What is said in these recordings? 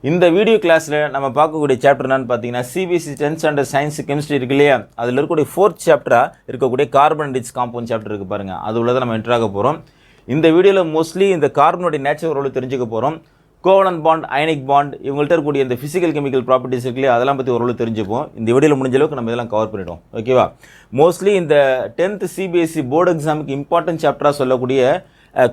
இந்த வீடியோ கிளாஸில் நம்ம பார்க்கக்கூடிய சாப்டர் என்னன்னு பார்த்தீங்கன்னா CBSE 10th standard science chemistry இருக்கு இல்லையா, அதில் இருக்கக்கூடிய 4th சாப்டராக இருக்கக்கூடிய கார்பன் ரிச் காம்பவுண்ட் சாப்டர் இருக்குது பாருங்கள். அது உள்ளதை நம்ம என்ட்ராக போகிறோம். இந்த வீடியோவில் மோஸ்ட்லி இந்த கார்பனுடைய நேச்சர் ஓரளவு தெரிஞ்சுக்க போகிறோம். கோவலன் பாண்ட், அயனிக் பாண்ட், இவங்கள்ட்ட இருக்கக்கூடிய இந்த ஃபிசிக்கல் கெமிக்கல் ப்ராப்பர்ட்டிஸ் இருக்கு இல்லையா, அதெல்லாம் பற்றி ஓரளவு தெரிஞ்சுப்போம். இந்த வீடியோவில் முடிஞ்ச அளவுக்கு நம்ம இதெல்லாம் கவர் பண்ணிவிடும். ஓகேவா? மோஸ்ட்லி இந்த 10th சிபிஎஸ்சி போர்டு எக்ஸாமுக்கு இம்பார்ட்டன்ட் சாப்டராக சொல்லக்கூடிய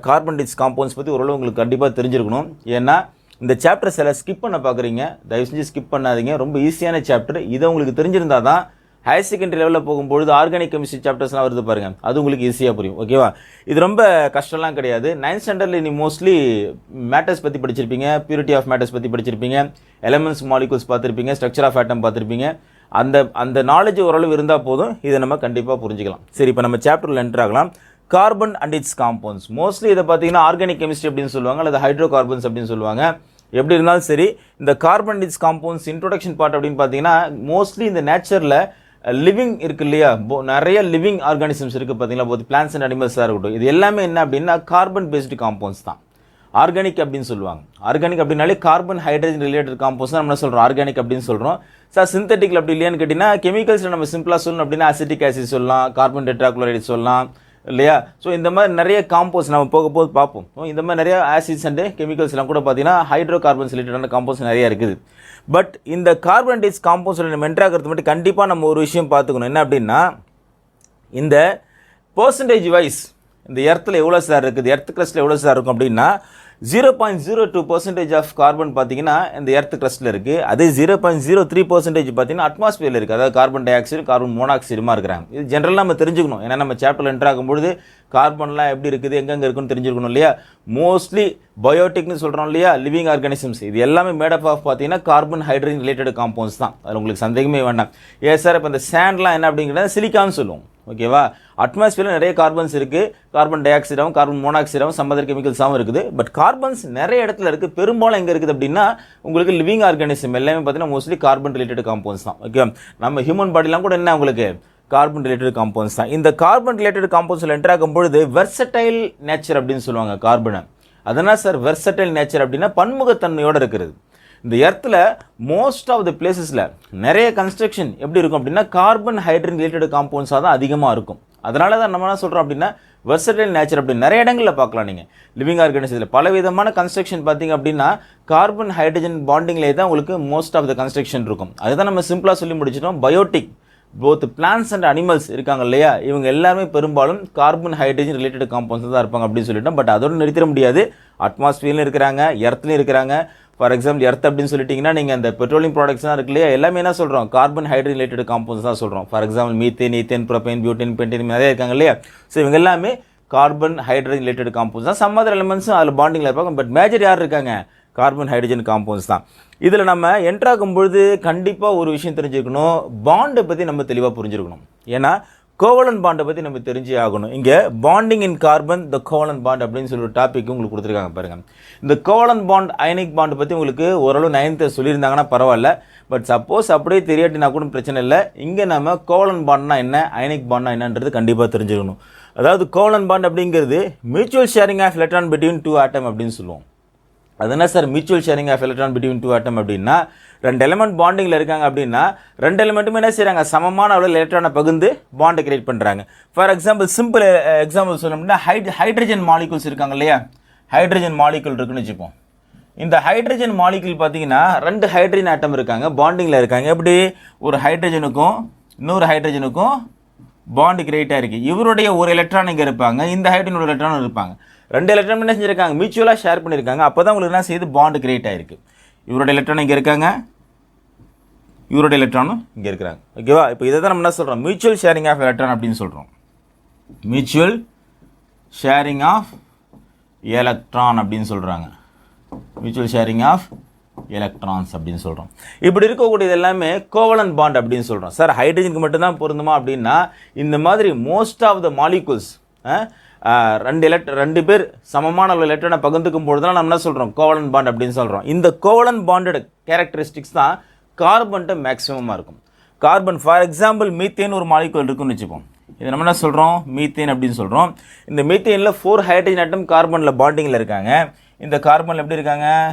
கார்பன் ரிச் காம்பவுண்ட்ஸ் பற்றி ஓரளவு உங்களுக்கு கண்டிப்பாக தெரிஞ்சிருக்கணும். ஏன்னா இந்த சாப்டர் சில ஸ்கிப் பண்ண பார்க்குறீங்க, தயவு செஞ்சு ஸ்கிப் பண்ணாதீங்க. ரொம்ப ஈஸியான சாப்டர். இதை உங்களுக்கு தெரிஞ்சிருந்தால் தான் ஹையர் செகண்டரி லெவலில் போகும்பொழுது ஆர்கானிக் கெமிஸ்ட்ரி சாப்டர்ஸ்லாம் வருது பாருங்கள், அது உங்களுக்கு ஈஸியாக புரியும். ஓகேவா? இது ரொம்ப கஷ்டம்லாம் கிடையாது. 9th ஸ்டாண்டர்டில் நீ மோஸ்ட்லி மேட்டர்ஸ் பற்றி படிச்சிருப்பீங்க, பியூரிட்டி ஆஃப் மேட்டர்ஸ் பற்றி படிச்சிருப்பீங்க, எலமெண்ட்ஸ் மாலிகூல்ஸ் பார்த்துருப்பீங்க, ஸ்ட்ரக்சர் ஆஃப் ஆட்டம் பார்த்துருப்பீங்க. அந்த நாலேஜ் ஓரளவு இருந்தால் போதும், இதை நம்ம கண்டிப்பாக புரிஞ்சுக்கலாம். சரி, இப்போ நம்ம சாப்டரில் என்டர் ஆகலாம். Carbon and it's compounds. Mostly இதை பார்த்தீங்கன்னா ஆர்கானிக் கெமிஸ்ட்ரி அப்படின்னு சொல்லுவாங்க, அல்லது ஹைட்ரோ கார்பன்ஸ் அப்படின்னு சொல்லுவாங்க. எப்படி இருந்தாலும் சரி, இந்த carbon it's compounds introduction part அப்படின்னு பார்த்தீங்கன்னா மோஸ்ட்லி இந்த நேச்சரில் லிவிங் இருக்குது இல்லையா, நிறைய லிவிங் ஆர்கானிசம்ஸ் இருக்குது பார்த்தீங்களா, போத் பிளான்ஸ் அண்ட் அனிமல்ஸாக இருக்கட்டும். இது எல்லாமே என்ன அப்படின்னா கார்பன் பேஸ்டு காம்பவுண்ட்ஸ் தான் ஆர்கானிக் அப்படின்னு சொல்லுவாங்க. ஆர்கானிக் அப்படின்னாலே கார்பன் ஹைட்ரஜன் ரிலேட்டட் காம்பவுண்ட்ஸ் தான் நம்ம சொல்கிறோம் ஆர்கானிக் அப்படின்னு சொல்கிறோம். சார் சிந்தட்டிக் அப்படி இல்லையான்னு கேட்டிங்கன்னா கெமிக்கல்ஸில் நம்ம சிம்பிளாக சொல்லணும் அப்படின்னா அசிட்டிக் ஆசிட் சொல்லலாம், கார்பன் டெட்ராக்ளோரைடு சொல்லலாம் இல்லையா. ஸோ இந்த மாதிரி நிறைய காம்பவுண்ட்ஸ் நம்ம போக போது பார்ப்போம். இந்த மாதிரி நிறைய ஆசிட்ஸ் அண்டு கெமிக்கல்ஸ்லாம் கூட பார்த்தீங்கன்னா ஹைட்ரோ கார்பன்ஸ் ரிலேட்டடான காம்பவுண்ட்ஸ் நிறைய இருக்குது. பட் இந்த கார்பன் டேஸ் காம்பவுண்ட்ஸில் நம்ம என்ட்ராகிறது மட்டும் கண்டிப்பாக நம்ம ஒரு விஷயம் பார்த்துக்கணும். என்ன அப்படின்னா இந்த பர்சன்டேஜ் வைஸ் இந்த எர்த்தில் எவ்வளோ சார் இருக்குது, எர்த் கிரஸ்ட்டில் எவ்வளோ சார் இருக்கும் அப்படின்னா 0.02% ஆஃப் கார்பன் பார்த்தீங்கன்னா இந்த எர்த் கிரஸ்ட்டில் இருக்குது. அதே 0.03% பார்த்தீங்கன்னா அட்மாஸ்பியரில் இருக்குது. அதாவது கார்பன் டை ஆக்சைடு, கார்பன் மோனாக்சைடுமா இருக்கிறாங்க. இது ஜென்ரலாக நம்ம தெரிஞ்சுக்கணும். ஏன்னா நம்ம சாப்டரில் என்டர் ஆகும்பொழுது கார்பன்லாம் எப்படி இருக்குது, எங்கெங்கே இருக்குன்னு தெரிஞ்சுக்கணும் இல்லையா. மோஸ்ட்லி பயோட்டிக்னு சொல்கிறோம் இல்லையா, லிவிங் ஆர்கானிசம்ஸ், இது எல்லாமே மேடப் ஆஃப் பார்த்தீங்கன்னா கார்பன் ஹைட்ரஜன் ரிலேட்டட் காம்பவுண்ட்ஸ் தான். அதில் உங்களுக்கு சந்தேகமே வேண்டாம். ஏன் சார் இப்போ இந்த சேண்ட்லாம் என்ன அப்படிங்கிறத சிலிக்கான்னு சொல்லுவோம். ஓகேவா? அட்மாஸ்பியரில் நிறைய கார்பன்ஸ் இருக்குது, கார்பன் டை ஆக்சைடாகவும் கார்பன் மோனாக்சைடாகவும் சம் அதர் கெமிக்கல்ஸாகவும் இருக்குது. பட் கார்பன்ஸ் நிறைய இடத்துல இருக்குது. பெரும்பாலும் எங்கே இருக்குது அப்படின்னா உங்களுக்கு லிவிங் ஆர்கானிசம் எல்லாமே பார்த்தீங்கன்னா மோஸ்ட்லி கார்பன் ரிலேட்டட் காம்பவுண்ட்ஸ் தான். ஓகே, நம்ம ஹியூமன் பாடிலாம் கூட என்ன உங்களுக்கு கார்பன் ரிலேட்டட் காம்பவுண்ட்ஸ் தான். இந்த கார்பன் ரிலேட்டட் காம்பவுண்ட்ஸில் என்டர் ஆகும் பொழுது வெர்சடைல் நேச்சர் அப்படின்னு சொல்லுவாங்க கார்பனை. அதனால் சார் வெர்சடைல் நேச்சர் அப்படின்னா பன்முகத்தன்மையோடு இருக்கிறது. இந்த எர்த்தில் மோஸ்ட் ஆஃப் த பிளேசஸில் நிறைய கன்ஸ்ட்ரக்ஷன் எப்படி இருக்கும் அப்படின்னா கார்பன் ஹைட்ரஜன் ரிலேட்டட் காம்பவுண்ட்ஸாக தான் அதிகமாக இருக்கும். அதனால தான் நம்ம என்ன சொல்கிறோம் அப்படின்னா வெர்சடைல் நேச்சர் அப்படின்னு நிறைய இடங்களில் பார்க்கலாம். நீங்கள் லிவிங் ஆர்கானிசத்தில் பல விதமான கன்ஸ்ட்ரக்ஷன் பார்த்தீங்க அப்படின்னா கார்பன் ஹைட்ரஜன் பாண்டிங்லேயே தான் உங்களுக்கு மோஸ்ட் ஆஃப் த கன்ஸ்ட்ரக்ஷன் இருக்கும். அதுதான் நம்ம சிம்பிளாக சொல்லி முடிச்சிட்டோம். Biotic both plants and animals இருக்காங்க இல்லையா, இவங்க எல்லாருமே பெரும்பாலும் கார்பன் ஹைட்ரஜன் ரிலேட்டட் காம்பவுண்ட்ஸ் தான் இருப்பாங்க அப்படின்னு சொல்லிட்டோம். பட் அதோடு நிறுத்திட முடியாது. அட்மாஸ்பியர்லையும் இருக்கிறாங்க, எர்த்லையும் இருக்கிறாங்க. ஃபார் எக்ஸாம்பிள் எர்த் அப்படின்னு சொல்லிட்டிங்கன்னா நீங்கள் அந்த பெட்ரோலியம் ப்ராடக்ட்ஸ் தான் இருக்கு இல்லையா, எல்லாமே என்ன சொல்கிறோம் கார்பன் ஹைட்ரஜன் ரிலேட்டட் காம்பவுண்ட்ஸ் தான் சொல்கிறோம். For example methane, ethane, propane, butane, pentane நிறைய இருக்காங்க இல்லையா. ஸோ இவங்க எல்லாமே கார்பன் ஹைட்ரஜன் ரிலேட்டட் காம்பவுண்ட்ஸ் தான். சம் அதர் எலிமெண்ட்ஸும் அதில் பாண்டிங்கில் இருப்பாங்க. பட் மேஜர் யார் இருக்காங்க, கார்பன் ஹைட்ரஜன் காம்பவுண்ட்ஸ் தான். இதில் நம்ம என்ட்ராகும் பொழுது கண்டிப்பாக ஒரு விஷயம் தெரிஞ்சுக்கணும், பாண்டை பற்றி நம்ம தெளிவாக புரிஞ்சிருக்கணும். ஏன்னா கோவலன் பாண்டை பற்றி நம்ம தெரிஞ்சே ஆகணும். இங்கே பாண்டிங் இன் கார்பன் த கோவலன் பாண்ட் அப்படின்னு சொல்லி ஒரு டாபிக் உங்களுக்கு கொடுத்துருக்காங்க பாருங்கள். இந்த கோவலன் பாண்ட், அயனிக் பாண்ட் பற்றி உங்களுக்கு ஓரளவு 9th சொல்லியிருந்தாங்கன்னா பரவாயில்ல. பட் சப்போஸ் அப்படியே தெரியாட்டினா கூட பிரச்சனை இல்லை. இங்கே நம்ம கோவலன் பாண்ட்னா என்ன, அயனிக் பாண்ட்னா என்னன்றது கண்டிப்பாக தெரிஞ்சுக்கணும். அதாவது கோவலன் பாண்ட் அப்படிங்கிறது mutual sharing of electron between 2 atom அப்படின்னு சொல்லுவோம். அது என்ன sir mutual sharing of electron between 2 atom அப்படின்னா 2 எலிமெண்ட் பாண்டிங்கில் இருக்காங்க அப்படின்னா 2 எலிமெண்ட்டுமே என்ன செய்கிறாங்க, சமமான அளவில் எலக்ட்ரானை பகிர்ந்து பாண்டை கிரியேட் பண்ணுறாங்க. ஃபார் எக்ஸாம்பிள் சிம்பிள் எக்ஸாம்பிள் சொல்லணும்னா ஹைட்ரஜன் மாலிகூல்ஸ் இருக்காங்க இல்லையா, ஹைட்ரஜன் மாலிகூல் இருக்குன்னு வச்சுப்போம். இந்த ஹைட்ரஜன் மாலிகூல் பார்த்தீங்கன்னா 2 ஹைட்ரஜன் ஆட்டம் இருக்காங்க, பாண்டிங்கில் இருக்காங்க. எப்படி ஒரு ஹைட்ரஜனுக்கும் இன்னொரு ஹைட்ரஜனுக்கும் பாண்டு கிரியேட் ஆகிருக்கு. இவருடைய ஒரு எலக்ட்ரான் இங்கே இருப்பாங்க, இந்த ஹைட்ரஜனோட எலக்ட்ரானும் இருப்பாங்க. 2 எலக்ட்ரான் என்ன செஞ்சுருக்காங்க, மியூச்சுவலாக ஷேர் பண்ணியிருக்காங்க. அப்போ தான் உங்களுக்கு என்ன செய்யுது, பாண்டு கிரியேட் ஆகிருக்கு. இவரோட எலக்ட்ரான் இங்கே இருக்காங்க, இவரோட எலக்ட்ரானும் இங்கே இருக்கிறாங்க. ஓகேவா? இப்போ இதை தான் நம்ம என்ன சொல்கிறோம், மியூச்சுவல் ஷேரிங் ஆஃப் எலக்ட்ரான் அப்படின்னு சொல்கிறோம். மியூச்சுவல் ஷேரிங் ஆஃப் எலக்ட்ரான் அப்படின்னு சொல்கிறாங்க. மியூச்சுவல் ஷேரிங் ஆஃப் எலக்ட்ரான்ஸ் அப்படின்னு சொல்கிறோம். இப்படி இருக்கக்கூடியது எல்லாமே கோவலன் பாண்ட் அப்படின்னு சொல்கிறோம். சார் ஹைட்ரஜனுக்கு மட்டும்தான் பொருந்துமா அப்படின்னா இந்த மாதிரி மோஸ்ட் ஆஃப் த மாலிகூல்ஸ் 2 பேர் சமமான அளவு எலக்ட்ரானை பகிர்ந்துக்கும் பொழுது தான் நம்ம என்ன சொல்கிறோம், கோவலன் பாண்ட் அப்படின்னு சொல்கிறோம். இந்த கோவலன் பாண்டோட கேரக்டரிஸ்டிக்ஸ் தான் கார்பன்ட்ட மேக்ஸிமமாக இருக்கும். கார்பன் ஃபார் எக்ஸாம்பிள் மீத்தேன் ஒரு மாலிகூல் இருக்குன்னு வச்சுப்போம். இதை நம்ம என்ன சொல்கிறோம், மீத்தேன் அப்படின்னு சொல்கிறோம். இந்த மீத்தேனில் 4 ஹைட்ரஜன் ஆட்டம் கார்பனில் பாண்டிங்கில் இருக்காங்க. இந்த கார்பனில் எப்படி இருக்காங்க,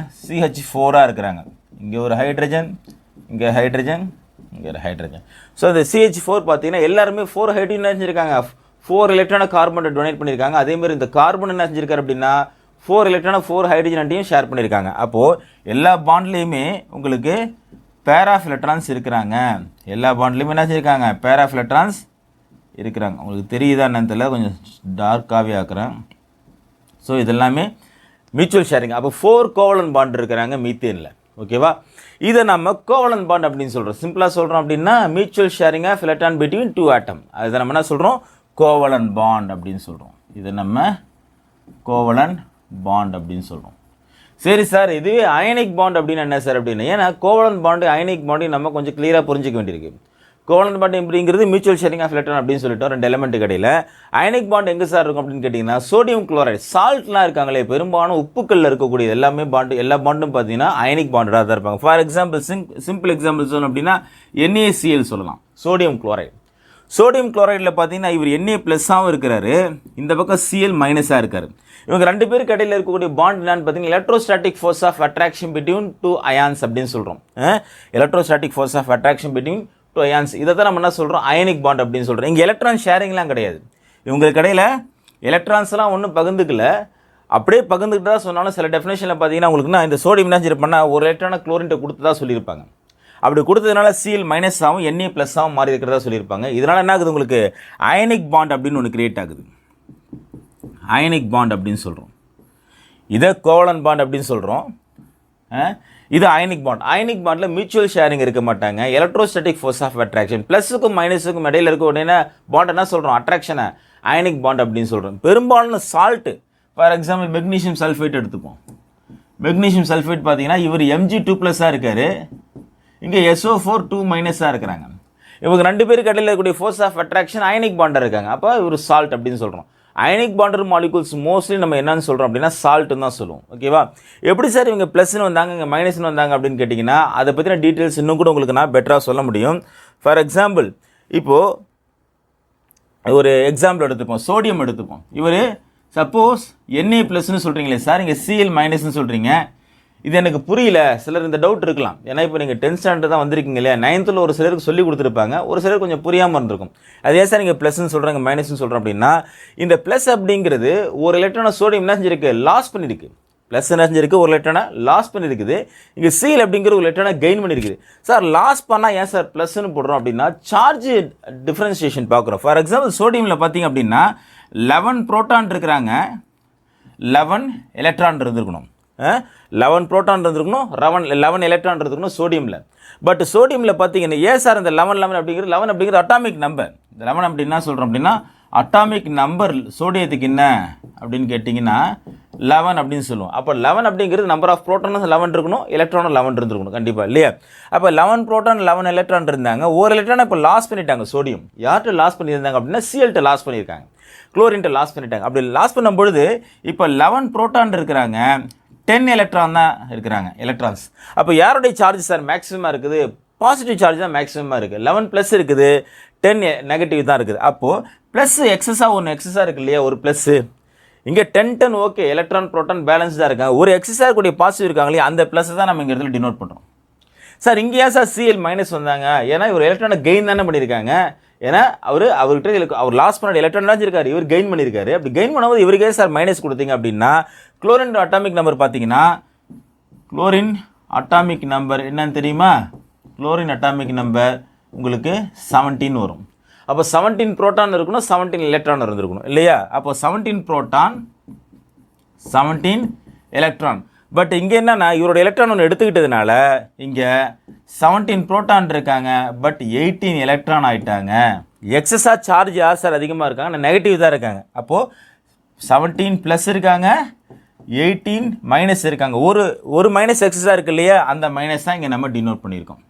CH4 இருக்கிறாங்க. இங்கே ஒரு ஹைட்ரஜன், இங்கே ஹைட்ரஜன், இங்கே ஒரு ஹைட்ரஜன். ஸோ இந்த CH4 பார்த்தீங்கன்னா எல்லாருமே 4 ஹைட்ரஜன் செஞ்சுருக்காங்க, 4 எலக்ட்ரான கார்பனை டொனேட் பண்ணியிருக்காங்க. அதேமாதிரி இந்த கார்பன் என்ன செஞ்சிருக்காரு அப்படின்னா 4 எலக்ட்ரான 4 ஹைட்ரஜன்ட்டையும் ஷேர் பண்ணியிருக்காங்க. அப்போது எல்லா பாண்ட்லேயுமே உங்களுக்கு பேர் ஆஃப் எலக்ட்ரான்ஸ் இருக்கிறாங்க. எல்லா பாண்ட்லேயுமே என்ன செஞ்சுருக்காங்க, பேர் ஆஃப் எலக்ட்ரான்ஸ் இருக்கிறாங்க. உங்களுக்கு தெரியுதா என்னன்னு தெரியல, கொஞ்சம் டார்க்காகவே ஆக்குறேன். ஸோ இதெல்லாமே மியூச்சுவல் ஷேரிங். அப்போ 4 கோவலன் பாண்ட் இருக்கிறாங்க மீத்தேனில். ஓகேவா, இதை நம்ம கோவலன் பாண்ட் அப்படின்னு சொல்கிறோம். சிம்பிளாக சொல்கிறோம் அப்படின்னா mutual sharing of electron between 2 atom. அதை நம்ம என்ன சொல்கிறோம், கோவலன் பாண்ட் அப்படின்னு சொல்கிறோம். இதை நம்ம கோவலன் பாண்ட் அப்படின்னு சொல்கிறோம். சரி சார், இதுவே அயனிக் பாண்ட் அப்படின்னு என்ன சார் அப்படின்னு, ஏன்னா கோவலன் பாண்டு அயனிக் பாண்டையும் நம்ம கொஞ்சம் கிளியராக புரிஞ்சிக்க வேண்டியிருக்கு. கோவலன் பாண்ட் எப்படிங்கிறது மியூச்சுவல் ஷேரிங் ஆஃப் எலக்ட்ரான் அப்படின்னு சொல்லிட்டோம், 2 எலிமெண்ட் கடையில். அயனிக் பாண்ட் எங்கே சார் இருக்கும் அப்படின்னு கேட்டிங்கன்னா சோடியம் குளோரைடு, சால்ட்லாம் இருக்காங்களே, பெரும்பாலும் உப்புக்களில் இருக்கக்கூடிய எல்லாமே பாண்டு, எல்லா பாண்டும் பார்த்தீங்கன்னா அயனிக் பாண்டாக தான் இருப்பாங்க. ஃபார் எக்ஸாம்பிள் சிம்பிள் எக்ஸாம்பிள் சொல்லணும் அப்படின்னா NaCl சொல்லலாம், சோடியம் குளோரைடு. சோடியம் குளோரைடில் பார்த்தீங்கன்னா இவர் Na+ஆகவும் இருக்கிறாரு, இந்த பக்கம் Cl- இருக்காரு. இவங்க 2 பேருக்கு இடையில் இருக்கக்கூடிய பாண்ட் என்னன்னு பார்த்தீங்கன்னா electrostatic force of attraction between 2 ions அப்படின்னு சொல்கிறோம். Electrostatic force of attraction between 2 ions, இதை தான் நம்ம என்ன சொல்கிறோம், அயனிக் பாண்ட் அப்படின்னு சொல்கிறோம். இங்கே எலக்ட்ரான் ஷேரிங்லாம் கிடையாது. இவங்களுக்கு இடையில் எலக்ட்ரான்ஸ்லாம் ஒன்றும் பகிர்ந்துக்கல, அப்படியே பகிர்ந்துக்கிட்டா சொன்னாலும் சில டெஃபினேஷனில் பார்த்தீங்கன்னா உங்களுக்கு இந்த சோடியம் என்ன பண்ணால் ஒரு எலக்ட்ரான குளோரின்ட்ட கொடுத்ததா சொல்லியிருப்பாங்க. அப்படி கொடுத்ததுனால Cl- ஆகும் Na+ஆகவும் மாறி இருக்கிறதா சொல்லியிருப்பாங்க. இதனால் என்ன ஆகுது, உங்களுக்கு அயனிக் பாண்ட் அப்படின்னு ஒன்று கிரியேட் ஆகுது. அயனிக் பாண்ட் அப்படின்னு சொல்கிறோம். இதை கோவலன் பாண்ட் அப்படின்னு சொல்கிறோம். இது அயனிக் பாண்ட். அயனிக் பாண்டில் மியூச்சுவல் ஷேரிங் இருக்க மாட்டாங்க. எலக்ட்ரோஸ்டாட்டிக் ஃபோர்ஸ் ஆஃப் அட்ராக்ஷன் ப்ளஸுக்கும் மைனஸுக்கும் இடையில் இருக்க உடனே பாண்ட் என்ன சொல்கிறோம், அட்ராக்ஷனை அயனிக் பாண்ட் அப்படின்னு சொல்கிறோம். பெரும்பாலும் salt, for example magnesium sulphate எடுத்துப்போம். மெக்னீஷியம் சல்ஃபேட் பார்த்தீங்கன்னா இவர் Mg2+ இருக்கார், இங்கே SO4 2- இருக்கிறாங்க. இவங்க 2 பேருக்கு இடையில் இருக்கக்கூடிய ஃபோர்ஸ் ஆஃப் அட்ராக்ஷன் அயனிக் பாண்டாக இருக்காங்க. அப்போ இவர் சால்ட் அப்படின்னு சொல்கிறோம். அயனிக் பாண்டர் மாலிகூல்ஸ் மோஸ்ட்லி நம்ம என்னன்னு சொல்கிறோம் அப்படின்னா சால்ட்டுன்னு தான் சொல்லுவோம். ஓகேவா, எப்படி சார் இவங்க ப்ளஸ்ன்னு வந்தாங்க இங்கே மைனஸ்ன்னு வந்தாங்க அப்படின்னு கேட்டிங்கன்னா அதை பற்றின டீட்டெயில்ஸ் இன்னும் கூட உங்களுக்கு நான் பெட்டராக சொல்ல முடியும். ஃபார் எக்ஸாம்பிள் இப்போது ஒரு எக்ஸாம்பிள் எடுத்துப்போம், சோடியம் எடுத்துப்போம். இவர் சப்போஸ் Na+ன்னு சொல்கிறீங்களே சார், இங்கே Cl- சொல்கிறீங்க. இது எனக்கு புரியல, சிலர் இந்த டவுட் இருக்கலாம். ஏன்னா இப்போ நீங்கள் 10th ஸ்டாண்டர்ட் தான் வந்திருக்கீங்க இல்லையா, 9th ஒரு சிலருக்கு சொல்லி கொடுத்துருப்பாங்க, ஒரு சிலர் கொஞ்சம் புரியாமல் இருந்திருக்கும். அதே சார் நீங்கள் ப்ளஸ்ன்னு சொல்கிறாங்க மைனஸ்ன்னு சொல்கிறோம் அப்படின்னா, இந்த ப்ளஸ் அப்படிங்கிறது ஒரு எலக்ட்ரான சோடியம் என்ன செஞ்சிருக்கு, லாஸ் பண்ணியிருக்கு. ப்ளஸ் என்ன செஞ்சிருக்கு, ஒரு எலக்ட்ரானை லாஸ் பண்ணியிருக்குது. இங்கே Cl அப்படிங்கிற ஒரு எலக்ட்ரானை கெயின் பண்ணியிருக்குது. சார் லாஸ் பண்ணால் ஏன் சார் ப்ளஸ்ன்னு போடுறோம் அப்படின்னா சார்ஜ் டிஃப்ரென்சியேஷன் பார்க்குறோம். ஃபார் எக்ஸாம்பிள் சோடியமில் பார்த்தீங்க அப்படின்னா 11 புரோட்டான் இருக்கிறாங்க, 11 எலக்ட்ரான் இருந்திருக்கணும். 11 புரோட்டான் இருந்திருக்கணும், 11 எலக்ட்ரான் இருந்திருக்கணும் சோடியமில். பட் சோடியமில் பார்த்தீங்கன்னா ஏன் சார் இந்த 11 அப்படிங்கிறது அட்டாமிக் நம்பர். இந்த 11 அப்படின்னா சொல்கிறோம் அப்படின்னா அட்டாமிக் நம்பர் சோடியத்துக்கு என்ன அப்படின்னு கேட்டிங்கன்னா 11 அப்படின்னு சொல்லுவோம். அப்போ 11 அப்படிங்கிறது நம்பர் ஆஃப் புரோட்டானும் 11 இருக்கணும், எலக்ட்ரானும் 11 இருந்திருக்கணும் கண்டிப்பாக இல்லையா. அப்போ 11 புரோட்டான் 11 எலக்ட்ரான் இருந்தாங்க. ஒரு எலக்ட்ரானை இப்போ லாஸ் பண்ணிட்டாங்க. சோடியம் யார்கிட்ட லாஸ் பண்ணியிருந்தாங்க அப்படின்னா Cl-ட்ட லாஸ் பண்ணியிருக்காங்க, குளோரின்ட்ட லாஸ் பண்ணிட்டாங்க. அப்படி லாஸ் பண்ணும்பொழுது இப்போ 11 புரோட்டான் இருக்கிறாங்க, 10 எலக்ட்ரான் தான் இருக்கிறாங்க, எலக்ட்ரான்ஸ். அப்போ யாருடைய சார்ஜ் சார் மேக்ஸிமமாக இருக்குது, பாசிட்டிவ் சார்ஜ் தான் மேக்ஸிமமாக இருக்குது. 11 ப்ளஸ் இருக்குது, 10 நெகட்டிவ் தான் இருக்குது. அப்போது ப்ளஸ் எக்ஸஸாக ஒன்று எக்ஸஸாக இருக்குது இல்லையா, ஒரு ப்ளஸ்ஸு. இங்கே 10 ஓகே, எலக்ட்ரான் புரோட்டான் பேலன்ஸ்டாக இருக்காங்க. ஒரு எக்ஸஸாக இருக்கக்கூடிய பாசிட்டிவ் இருக்காங்க இல்லையா, அந்த ப்ளஸ் தான் நம்ம இங்கே இடத்துல டினோட் பண்ணுறோம். சார் இங்கே ஏன் சார் Cl- வந்தாங்க, ஏன்னா இவர் எலக்ட்ரானை கெயின் தானே பண்ணியிருக்காங்க. ஏன்னா அவர்கிட்ட அவர் லாஸ் பண்ண எலக்ட்ரான் தான் இருக்காரு, இவர் கெயின் பண்ணியிருக்காரு. அப்படி கெயின் பண்ணும்போது இவருக்கே சார் மைனஸ் கொடுத்தீங்க அப்படின்னா குளோரின் அட்டாமிக் நம்பர் பார்த்தீங்கன்னா, குளோரின் அட்டாமிக் நம்பர் என்னன்னு தெரியுமா, குளோரின் அட்டாமிக் நம்பர் உங்களுக்கு 17 வரும். அப்போ 17 புரோட்டான் இருக்கணும், 17 எலக்ட்ரான் இருந்திருக்கணும் இல்லையா. அப்போ 17 புரோட்டான் 17 எலக்ட்ரான். பட் இங்கே என்னன்னா இவரோட எலக்ட்ரான் ஒன்று எடுத்துக்கிட்டதுனால இங்கே 17 புரோட்டான் இருக்காங்க, பட் 18 எலக்ட்ரான் ஆகிட்டாங்க. எக்ஸஸாக சார்ஜ் யார் சார் அதிகமாக இருக்காங்க, நெகட்டிவ் தான் இருக்காங்க. அப்போது 17 ப்ளஸ் இருக்காங்க, 18 மைனஸ் இருக்காங்க. ஒரு மைனஸ் எக்ஸஸாக இருக்கு இல்லையா, அந்த மைனஸ் தான் இங்கே நம்ம டினோட் பண்ணியிருக்கோம்.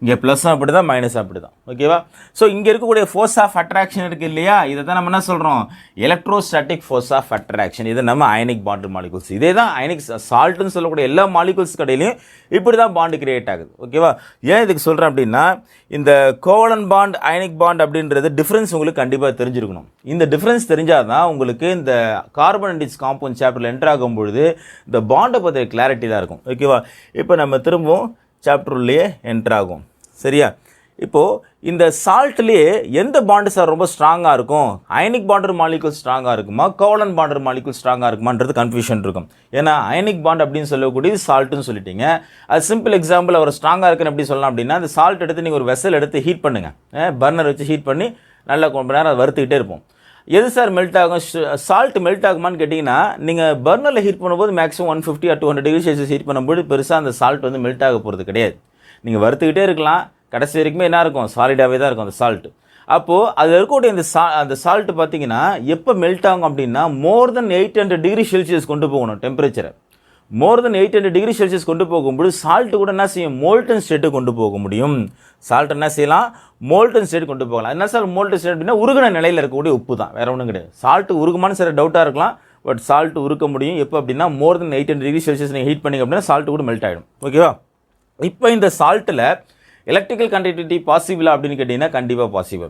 இங்கே ப்ளஸும் அப்படி தான் மைனஸும் அப்படி தான். ஓகேவா? ஸோ இங்கே இருக்கக்கூடிய ஃபோர்ஸ் ஆஃப் அட்ராக்ஷன் இருக்குது இல்லையா, இதை தான் நம்ம என்ன சொல்கிறோம், எலக்ட்ரோஸ்டாட்டிக் ஃபோர்ஸ் ஆஃப் அட்ராக்ஷன். இது நம்ம அயனிக் பாண்ட் மாலிகூல்ஸ். இதே தான் அயனிக் சால்ட்டுன்னு சொல்லக்கூடிய எல்லா மாலிகூல்ஸ் கடையிலையும் இப்படி தான் பாண்டு கிரியேட் ஆகுது. ஓகேவா? ஏன் இதுக்கு சொல்கிறேன் அப்படின்னா, இந்த கோவலன் பாண்ட் அயனிக் பாண்ட் அப்படின்றது டிஃப்ரென்ஸ் உங்களுக்கு கண்டிப்பாக தெரிஞ்சிருக்கணும். இந்த டிஃப்ரென்ஸ் தெரிஞ்சால் தான் உங்களுக்கு இந்த கார்பன் அண்ட் இட்ஸ் காம்பவுண்ட் சாப்டரில் என்டர் ஆகும் பொழுது இந்த பாண்டை பற்றிய கிளாரிட்டி தான் இருக்கும். ஓகேவா? இப்போ நம்ம திரும்பவும் சாப்டர்லேயே என்டர் ஆகும். சரியா? இப்போது இந்த சால்ட்லேயே எந்த பாண்டு சார் ரொம்ப ஸ்ட்ராங்காக இருக்கும், அயனிக் பாண்டர் மாலிகூல் ஸ்ட்ராங்காக இருக்குமா, கோவலன் பாண்டர் மாலிகூல் ஸ்ட்ராங்காக இருக்குமான்றது கன்ஃபியூஷன் இருக்கும். ஏன்னா அயனிக் பாண்ட் அப்படின்னு சொல்லக்கூடியது சால்ட்டுன்னு சொல்லிட்டீங்க. அது சிம்பிள் எக்ஸாம்பிள் அவர் ஸ்ட்ராங்காக இருக்குன்னு எப்படி சொல்லலாம் அப்படின்னா, அந்த சால்ட் எடுத்து நீங்கள் ஒரு வெசல் எடுத்து ஹீட் பண்ணுங்கள், பர்னர் வச்சு ஹீட் பண்ணி நல்லா கொஞ்ச நேரம் அதை வறுத்துக்கிட்டே இருப்போம். எது சார் மெல்ட் ஆகும், சால்ட் மெல்ட் ஆகுமான்னு கேட்டிங்கன்னா, நீங்கள் பர்னரில் ஹீட் பண்ணும்போது maximum 150 or 200 degree Celsius heat பண்ணும்போது பெருசாக அந்த சால்ட் வந்து மெல்ட் ஆக போகிறது கிடையாது. நீங்கள் வறுத்துக்கிட்டே இருக்கலாம், கடைசி வரைக்குமே என்ன இருக்கும், சாலிடாகவே தான் இருக்கும் அந்த சால்ட். அப்போது அதில் இருக்கக்கூடிய அந்த சால்ட் பார்த்தீங்கன்னா எப்போ மெல்ட் ஆகும் அப்படின்னா, மோர் தென் 800 டிகிரி செல்சியஸ் கொண்டு போகணும் டெம்பரேச்சரை. மோர் தென் 800 டிகிரி செல்சியஸ் கொண்டு போகும்போது சால்ட்டு கூட என்ன செய்யும், மோல்டன் ஸ்டேட்டு கொண்டு போக முடியும். சால்ட் என்ன செய்யலாம், மோல்டன் ஸ்டேட் கொண்டு போகலாம். என்ன சார் மோல்டன் ஸ்டேட் அப்படின்னா, உருகின நிலையில் இருக்கக்கூடிய உப்பு தான், வேறு ஒன்றும் கிடையாது. சால்ட்டு உருகுமான்னு சார் டவுட்டாக இருக்கலாம், பட் சால்ட் உருக்க முடியும். எப்போ அப்படின்னா, மோர் தென் 800 டிகிரி செல்சியஸ் நீங்கள் ஹீட் பண்ணிங்க அப்படின்னா சால்ட்டு கூட மெல்ட் ஆகிடும். ஓகேவா? இப்போ இந்த சால்ட்டில் எலக்ட்ரிக்கல் கண்டக்டிவிட்டி பாசிபிளா அப்படின்னு கேட்டிங்கன்னா கண்டிப்பாக பாசிபிள்.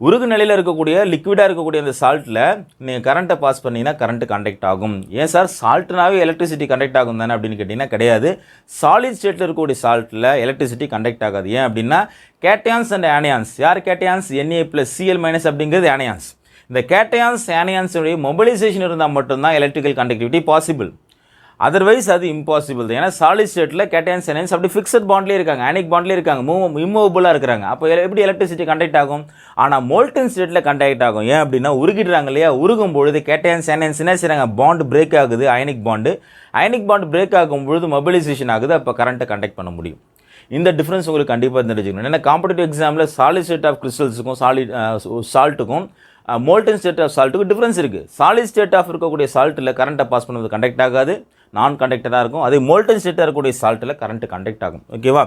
உருகு நிலையில் இருக்கக்கூடிய லிக்விடாக இருக்கக்கூடிய அந்த சால்ட்டில் நீங்கள் கரண்ட்டை பாஸ் பண்ணிங்கன்னா கரண்ட்டு கண்டக்ட் ஆகும். ஏன் சார் சால்ட்னாவே எலக்ட்ரிசிட்டி கண்டக்ட் ஆகும் தானே அப்படின்னு கேட்டிங்கன்னா கிடையாது. சாலிட் ஸ்டேட்டில் இருக்கக்கூடிய சால்ட்டில் எலக்ட்ரிசிட்டி கண்டக்ட் ஆகாது. ஏன் அப்படின்னா கேட்டயான்ஸ் அண்ட் ஆனியான்ஸ். யார் கேட்டயான்ஸ், Na+Cl- அப்படிங்கிறது ஆனியான்ஸ். இந்த கேட்டயான்ஸ் ஆனியான்ஸுடைய மொபிலைசேஷன் இருந்தால் மட்டும்தான் எலக்ட்ரிக்கல் கண்டக்டிவிட்டி பாசிபிள். அதர்வைஸ் அது இம்பாசிபிள் தான். ஏன்னா சாலிட் ஸ்டேட்டில் கேட்டயான்ஸ் ஆனியன்ஸ் அப்படி ஃபிக்ஸட் பாண்ட்லேயே இருக்காங்க, ஆனிக் பாண்ட்லேயே இருக்காங்க, இம்மூவபுளாக இருக்கிறாங்க. அப்போ எப்படி எலக்ட்ரிசிட்டி கண்டக்ட் ஆகும்? ஆனால் மோல்டன் ஸ்டேட்டில் கண்டக்ட் ஆகும். ஏன் அப்படின்னா உருகிடுறாங்க இல்லையா, உருகும் பொழுது கேட்டயான்ஸ் ஆனியன்ஸ் என்ன செய்கிறாங்க, பாண்டு பிரேக் ஆகுது, அயனிக் பாண்டு பிரேக் ஆகும் பொழுது மொபிலைசேஷன் ஆகுது, அப்போ கரண்ட்டை கண்டக்ட் பண்ண முடியும். இந்த டிஃப்ரென்ஸ் உங்களுக்கு கண்டிப்பாக தெரிஞ்சுக்கணும். ஏன்னா காம்படிட்டிவ் எக்ஸாமில் சாலிட் ஸ்டேட் ஆஃப் கிறிஸ்டல்ஸுக்கும் சால்ட்டுக்கும் மோல்டன் ஸ்டேட் ஆஃப் சால்ட்டுக்கும் டிஃப்ரென்ஸ் இருக்குது. சாலிட் ஸ்டேட் ஆஃப் இருக்கக்கூடிய சால்ட்டில் கரண்ட்டை பாஸ் பண்ணுவது கண்டக்ட் ஆகாது, நான் கண்டக்டராக இருக்கும். அதே மோல்டன் ஸ்டேட்டாக இருக்கக்கூடிய சால்ட்டில் கரண்ட் கண்டக்ட் ஆகும். ஓகேவா?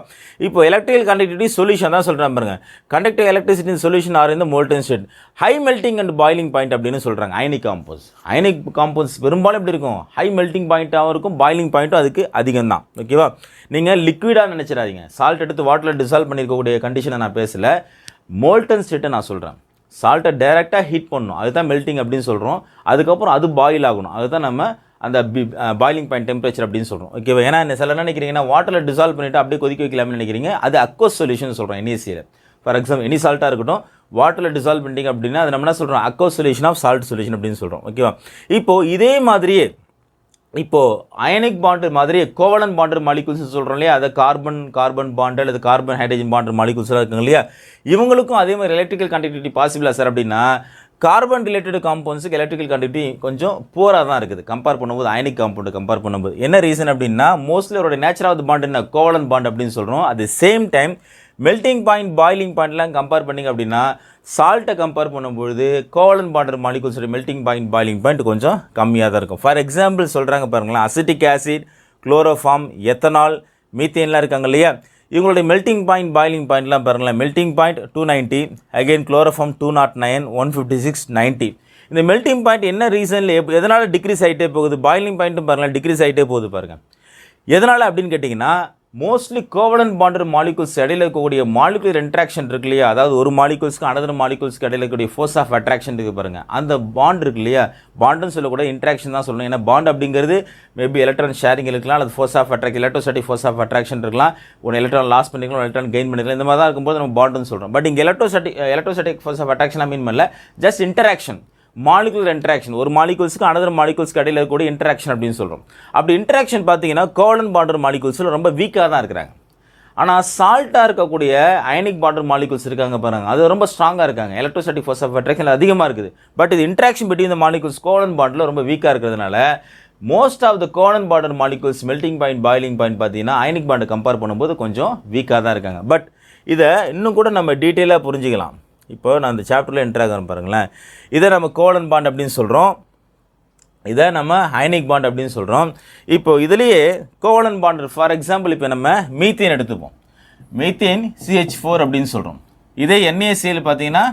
இப்போ எலக்ட்ரிக்கல் கண்டக்டிவிட்டி சொல்யூஷன் தான் சொல்கிறேன் பாருங்க. கண்டக்டிவ் எலக்ட்ரிசிட்டி சொல்யூஷன் ஆர் இந்த molten state. High melting and boiling point அப்படின்னு சொல்கிறாங்க அயனிக் காம்பவுண்ட்ஸ். அயனிக் காம்பவுண்ட்ஸ் பெரும்பாலும் எப்படி இருக்கும், ஹை மெல்டிங் பாயிண்ட்டாகவும் இருக்கும், பாயிலிங் பாயிண்ட்டும் அதுக்கு அதிகம் தான். ஓகேவா? நீங்கள் லிக்விடாக நினச்சிடாதீங்க. சால்ட் எடுத்து வாட்டரில் டிசால்வ் பண்ணியிருக்கக்கூடிய கண்டிஷனை நான் பேசலை, மோல்டன் ஸ்டேட்டை நான் சொல்கிறேன். சால்ட்டை டைரெக்டாக ஹீட் பண்ணணும், அதுதான் மெல்டிங் அப்படின்னு சொல்கிறோம். அதுக்கப்புறம் அது பாயில் ஆகணும், அதுதான் நம்ம அந்த பாயிலிங் பாயிண்ட் டெம்பரேச்சர் அப்படின்னு சொல்கிறோம். ஓகேவா? ஏன்னா சில என்ன நினைக்கிறீங்கன்னா வாட்டரில் டிசால்வ் பண்ணிவிட்டு அப்படியே கொதிக்க வைக்கலாம்னு நினைக்கிறீங்க, அது அக்வஸ் சொல்யூஷன் சொல்கிறோம் NaCl. ஃபார் எக்ஸாம்பிள் எனி சால்ட்டாக இருக்கட்டும், வாட்டரில் டிசால்வ் பண்ணிட்டீங்க அப்படின்னா அது நம்ம என்ன சொல்கிறோம், aqueous solution of salt solution அப்படின்னு சொல்கிறோம். ஓகேவா? இப்போது இதே மாதிரியே இப்போது அயனிக் பாண்டு மாதிரி கோவலன் பாண்டர் மாலிகூல்ஸ் சொல்கிறோம் இல்லையா, அதை கார்பன் பாண்டு அல்லது கார்பன் ஹைட்ரஜன் பாண்டர் மாலிகூல்ஸ்லாம் இருக்குங்க இல்லையா, இவங்களுக்கும் அதே மாதிரி எலக்ட்ரிக்கல் கண்டக்டிவிட்டி பாசிபிளா சார் அப்படின்னா, கார்பன் ரிலேட்டட் காம்பவுண்ட்ஸுக்கு எலக்ட்ரிக்கல் கண்டக்டிவிட்டி கொஞ்சம் போராக தான் இருக்குது கம்பேர் பண்ணும்போது அயனிக் காம்பவுண்டு கம்பேர் பண்ணும்போது. என்ன ரீசன் அப்படின்னா, மோஸ்ட்லி அவரோட நேச்சர் ஆஃப் த பாண்ட் என்ன, கோவலன் பாண்ட் அப்படின்னு சொல்கிறோம். At the same time melting point boiling பாயிண்ட்லாம் கம்பேர் பண்ணிங்க அப்படின்னா, சால்ட்டை கம்பேர் பண்ணும்பொழுது கோவலன் பாண்டர் மாலிகூல்ஸோட மெல்டிங் பாயிண்ட் பாயிலிங் பாயிண்ட் கொஞ்சம் கம்மியாக தான் இருக்கும். ஃபார் எக்ஸாம்பிள் சொல்கிறாங்க பாருங்களேன், அசிட்டிக் ஆசிட், குளோரோஃபார்ம், எத்தனால், மீத்தேன்லாம் இருக்காங்க இல்லையா, இவங்களுடைய மெல்டிங் பாயிண்ட் பாயிலிங் பாயிண்ட்லாம் பாருங்களேன். Melting point 290, again chloroform 209, 156, 90. இந்த மெல்டிங் பாயிண்ட் என்ன ரீசனில் எதனால் டிக்ரீஸ் ஆகிட்டே போகுது, பாயிலிங் பாயிண்ட்டும் பாருங்களேன் டிக்ரீஸ் ஆகிட்டே போகுது பாருங்கள். எதனால் அப்படின்னு கேட்டிங்கன்னா, மோஸ்ட்லி கோவலன் பாண்டர் மாலிகூல்ஸ் இடையில இருக்கக்கூடிய மாலிகுலர் இன்ட்ராக்ஷன் இருக்கு இல்லையா, அதாவது ஒரு மாலிகூல்ஸ்க்கு அனதர் மாலிகூல்ஸ்க்கு இடையில இருக்கக்கூடிய ஃபோர்ஸ் ஆஃப் அட்ராக்ஷன் இருக்குது பாருங்கள், அந்த பாண்ட் இருக்கு இல்லையா, பாண்டுன்னு சொல்லக்கூட இன்ட்ராக்ஷன் தான் சொல்லணும். ஏன்னா பாண்ட் அப்படிங்கிறது மேபி எலக்ட்ரான் ஷேரிங் இருக்கலாம், அல்லது force of attraction electrostatic force of attraction இருக்கலாம், ஒரு எலக்ட்ரான் லாஸ் பண்ணிக்கலாம், ஒரு எலக்ட்ரான் கெயின் பண்ணிக்கலாம், இந்த மாதிரி தான் இருக்கும்போது நம்ம பாண்டுன்னு சொல்கிறோம். பட் இங்கே எலக்ட்ரோஸ்டாட்டிக் ஃபோர்ஸ் ஆஃப் அட்ராக்ஷன் மீன் பண்ணல, ஜஸ்ட் இன்டராக்ஷன், மாலிகுலர் இன்ட்ராக்ஷன், ஒரு மாலிகூல்ஸுக்கு அனதர் மாலிகூல்ஸ்க்கு இடையில இருக்கக்கூடிய இன்ட்ராக்ஷன் அப்படின்னு சொல்கிறோம். அப்படி இன்ட்ராக்ஷன் பார்த்தீங்கன்னா கோவலன் பாண்டர் மாலிகூல்ஸில் ரொம்ப வீக்காக தான் இருக்கிறாங்க. ஆனால் சால்ட்டாக இருக்கக்கூடிய அயனிக் பாண்டர் மாலிகூல்ஸ் இருக்காங்க பாருங்கள், அது ரொம்ப ஸ்ட்ராங்காக இருக்காங்க, எலக்ட்ரோஸ்டாட்டிக் ஃபோர்ஸ் ஆஃப் அட்ராக்ஷன் அதிகமாக இருக்குது. பட் இது interaction between the molecules covalent பாண்டில் ரொம்ப வீக்காக இருக்கிறதுனால most of the covalent bonded molecules melting point boiling point பார்த்தீங்கன்னா அயனிக் பாண்டை கம்பேர் பண்ணும்போது கொஞ்சம் வீக்காக தான் இருக்காங்க. பட் இதை இன்னும் கூட நம்ம டீட்டெயிலாக புரிஞ்சிக்கலாம். இப்போ நான் இந்த சாப்டரில் என்டர் ஆகிறேன் பாருங்களேன், இதை நம்ம கோவலன் பாண்ட் அப்படின்னு சொல்கிறோம், இதை நம்ம அயனிக் பாண்ட் அப்படின்னு சொல்கிறோம். இப்போ இதுலேயே கோவலன் பாண்ட் ஃபார் எக்ஸாம்பிள் இப்போ நம்ம மீத்தேன் எடுத்துப்போம். மெத்தேன் CH4 அப்படின்னு சொல்கிறோம். இதே NaCl பார்த்தீங்கன்னா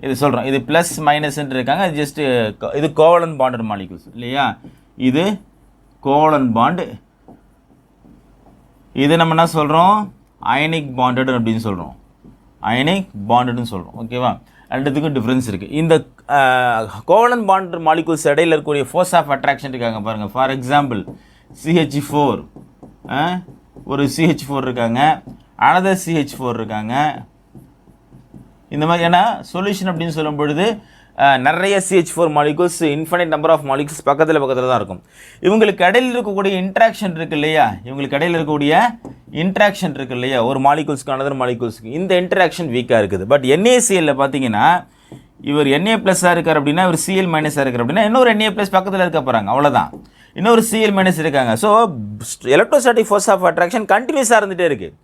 இது சொல்கிறோம், இது ப்ளஸ் மைனஸ்ன்னு இருக்காங்க, இது ஜஸ்ட்டு இது கோவலன்ட் பாண்டட் மாலிகூல்ஸ் இல்லையா, இது கோவலன்ட் பாண்டு, இது நம்ம என்ன சொல்கிறோம் அயனிக் பாண்டட் அப்படின்னு சொல்கிறோம், அயனிக் பாண்டட்னு சொல்கிறோம். ஓகேவா, ரெண்டுத்துக்கும் டிஃப்ரென்ஸ் இருக்குது. இந்த கோவலன்ட் பாண்டட் மாலிகூல்ஸ் இடையில இருக்கக்கூடிய ஃபோர்ஸ் ஆஃப் அட்ராக்ஷன் இருக்காங்க பாருங்கள். ஃபார் எக்ஸாம்பிள் CH4 ஒரு CH4 இருக்காங்க, அனதர் CH4 இருக்காங்க. இந்த மாதிரி ஏன்னா சொல்யூஷன் அப்படின்னு சொல்லும் பொழுது நிறைய CH4 molecules, infinite number of molecules பக்கத்தில் தான் இருக்கும். இவங்களுக்கு இடையில் இருக்கக்கூடிய இன்ட்ராக்ஷன் இருக்குது இல்லையா, இவங்களுக்கு இடையில் இருக்கக்கூடிய இன்ட்ராக்ஷன் இருக்குது இல்லையா, ஒரு மாலிகூல்ஸ்க்கு அனதர் மாலிகூல்ஸ்க்கு, இந்த இன்ட்ராக்ஷன் வீக்காக இருக்குது. பட் NaCl பார்த்தீங்கன்னா இவர் Na+ஆக இருக்கார் அப்படின்னா, இவர் Cl- இருக்கார் அப்படின்னா, இன்னொரு Na+ பக்கத்தில் இருக்க போகிறாங்க, அவ்வளோதான். இன்னொரு Cl- இருக்காங்க. So electrostatic force of attraction கண்டினியூஸாக இருந்துகிட்டே இருக்குது.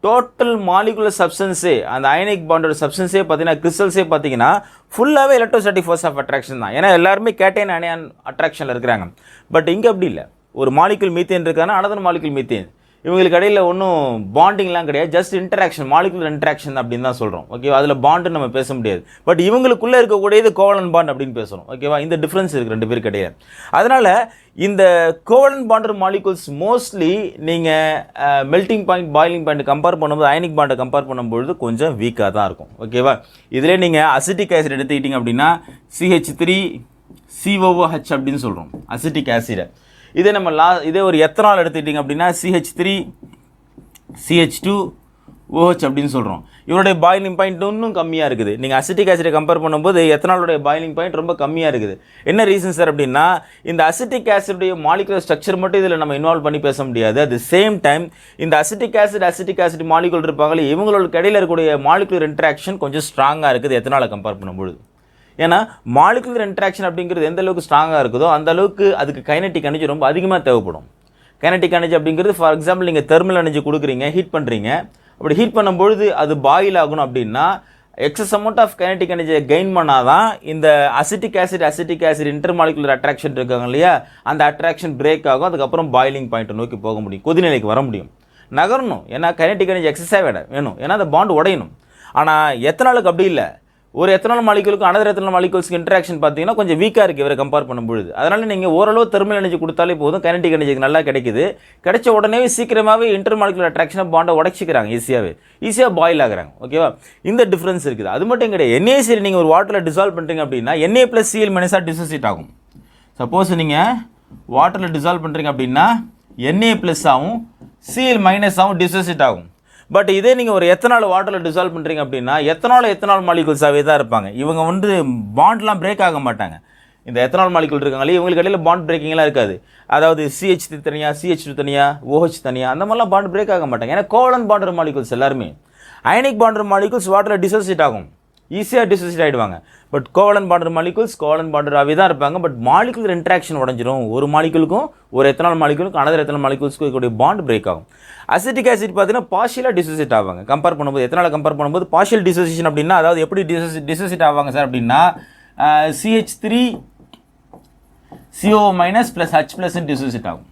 டோட்டல் மாலிகுலர் சப்ஸ்டன்ஸே, அந்த அயனிக் பாண்டோட சப்ஸ்டன்ஸே பார்த்தீங்கன்னா, கிறிஸ்டல்ஸே பார்த்தீங்கன்னா ஃபுல்லாகவே எலக்ட்ரோஸ்டாட்டிக் ஃபோர்ஸ் ஆஃப் அட்ராக்ஷன் தான். ஏன்னா எல்லாருமே கேட்டைன் அயனியான் அட்ராக்ஷனில் இருக்கிறாங்க. பட் இங்கே அப்படி இல்லை. ஒரு மாலிகுல் மீத்தேன் இருக்காங்கன்னா அனதர் மாலிகுல் மீத்தேன், இவங்களுக்கு இடையில் ஒன்றும் பாண்டிங்லாம் கிடையாது, ஜஸ்ட் இன்டராக்ஷன், மாலிகுலர் இன்டராக்ஷன் அப்படின்னு தான் சொல்கிறோம். ஓகேவா, அதில் பாண்டு நம்ம பேச முடியாது. பட் இவங்களுக்குள்ளே இருக்கக்கூடியது கோவலன்ட் பாண்ட் அப்படின்னு பேசுகிறோம். ஓகேவா, இந்த டிஃப்ரென்ஸ் இருக்குது ரெண்டு பேருக்கு கிடையாது. அதனால் இந்த கோவலன்ட் பாண்டட் மாலிகூல்ஸ் மோஸ்ட்லி நீங்கள் melting point, boiling point compare பண்ணும்போது, அயனிக் பாண்டை கம்பேர் பண்ணும்பொழுது கொஞ்சம் வீக்காக தான் இருக்கும். ஓகேவா, இதிலே நீங்கள் அசிட்டிக் ஆசிட் எடுத்துக்கிட்டிங்க அப்படின்னா CH3COOH அப்படின்னு சொல்கிறோம், அசிட்டிக் ஆசிடை. இதே நம்ம இதே ஒரு எத்தனால் எடுத்துக்கிட்டிங்க அப்படின்னா CH3CH2OH அப்படின்னு சொல்கிறோம். இவருடைய பாயிலிங் பாயிண்ட் இன்னும் கம்மியாக இருக்குது. நீங்கள் அசிட்டிக் ஆசிடை கம்பேர் பண்ணும்போது எத்தனாலுடைய பாயிலிங் பாயிண்ட் ரொம்ப கம்மியாக இருக்குது. என்ன ரீசன் சார் அப்படின்னா, இந்த அசிட்டிக் ஆசிடுடைய மாலிகுலர் ஸ்ட்ரக்சர் மட்டும் இதில் நம்ம இன்வால்வ் பண்ணி பேச முடியாது. அட் தி சேம் டைம் இந்த அசிட்டிக் ஆசிட் மாலிகுல் இருப்பாங்களே, இவங்களோட இடையில இருக்கக்கூடிய மாலிகுலர் இன்ட்ராக்ஷன் கொஞ்சம் ஸ்ட்ராங்காக இருக்குது எத்தனாலை கம்பேர் பண்ணும்பொழுது. ஏன்னா மாலிகுலர் இன்ட்ராக்ஷன் அப்படிங்கிறது எந்த அளவுக்கு ஸ்ட்ராங்காக இருக்குதோ அந்த அளவுக்கு அதுக்கு கைனட்டிக் எனர்ஜி ரொம்ப அதிகமாக தேவைப்படும். கைனட்டிக் எனர்ஜி அப்படிங்கிறது ஃபார் எக்ஸாம்பிள் நீங்கள் தெர்மல் எனர்ஜி கொடுக்குறீங்க, ஹீட் பண்ணுறீங்க, அப்படி ஹீட் பண்ணும்பொழுது அது பாயில் ஆகணும் அப்படின்னா எக்ஸஸ் அமௌண்ட் ஆஃப் கைனட்டிக் எனர்ஜியை கெயின் பண்ணால் தான் இந்த அசிட்டிக் ஆசிட் இன்டர்மாலிகுலர் அட்ராக்ஷன் இருக்காங்க இல்லையா, அந்த அட்ராக்ஷன் பிரேக் ஆகும். அதுக்கப்புறம் பாயிலிங் பாயிண்ட்டை நோக்கி போக முடியும், கொதிநிலைக்கு வர முடியும், நகரணும். ஏன்னா கைனட்டிக் எனர்ஜி எக்ஸஸாக வேணும், ஏன்னா அந்த பாண்ட் உடையணும். ஆனால் எத்தனாலுக்கு அப்படி இல்லை. ஒரு எத்தனால் மாலிகூலுக்கும் அனதர் எத்தனால் மாலிகூல்ஸ்க்கு இன்ட்ராக்ஷன் பார்த்தீங்கன்னா கொஞ்சம் வீக்காக இருக்குது இவரை கம்பேர் பண்ணும்பொழுது. அதனால் நீங்கள் ஓரளவு தெர்மல் எனர்ஜி கொடுத்தாலே போதும், கைனட்டிக் எனர்ஜிக்கு நல்லா கிடைக்குது. கிடைச்ச உடனே சீக்கிரமாகவே இன்டர்மாலிகுலர் அட்ராக்ஷனை பாண்டை உடைச்சிக்கிறாங்க, ஈஸியாக பாயில் ஆகுறாங்க. ஓகேவா, இந்த டிஃப்ரென்ஸ் இருக்குது. அது மட்டும் கிடையாது. NaCl நீங்கள் ஒரு வாட்டரில் டிசால்வ் பண்ணுறீங்க அப்படின்னா Na+Cl- டிசோசியேட் ஆகும். சப்போஸ் நீங்கள் வாட்டரில் டிசால்வ் பண்ணுறீங்க அப்படின்னா Na+ ஆகும், Cl- டிசோசியேட் ஆகும். பட் இதே நீங்கள் ஒரு எத்தனால் வாட்டரில் டிசால்வ் பண்ணுறீங்க அப்படின்னா எத்தனால் மாலிகூல்ஸாகவே தான் இருப்பாங்க. இவங்க பாண்ட்லாம் பிரேக் ஆக மாட்டாங்க. இந்த எத்தனால் மாலிகூல் இருக்காங்களே, இவங்களுக்கு இடையில பாண்ட் பிரேக்கிங்லாம் இருக்காது. அதாவது CH3 தனியாக, CH2 தனியாக, OH தனியாக, அந்த மாதிரிலாம் பாண்ட் பிரேக் ஆக மாட்டாங்க. ஏன்னா கோவலன்ட் பாண்டட் மாலிகூல்ஸ் எல்லாருமே. அயனிக் பாண்டட் மாலிகூல்ஸ் வாட்டரில் டிசோசியேட் ஆகும், ஈஸியாக டிசோசியேட் ஆகிடுவாங்க. But covalent bonded molecules covalent பாண்டடாகவே தான் இருப்பாங்க. பட் மாலிகுலர் இன்ட்ராக்ஷன் உடஞ்சிரும். ஒரு மாலிகுலுக்கும் ஒரு எத்தனால் மாலிகுலுக்கும் அனதர் எத்தனால் மாலிகூல்ஸ்க்கும் இருக்கக்கூடிய பாண்ட் பிரேக் ஆகும். அசிட்டிக் ஆசிட் பார்த்தீங்கன்னா பார்ஷியலாக டிசோசியேட் ஆவாங்க கம்பேர் பண்ணும்போது. எத்தனால் கம்பேர் பண்ணும்போது பார்ஷியல் டிசோசியேஷன் அப்படின்னா, அதாவது எப்படி டிசோசியேட் ஆவாங்க சார் அப்படின்னா CH3CO- + H+ டிசோசியேட் ஆகும்.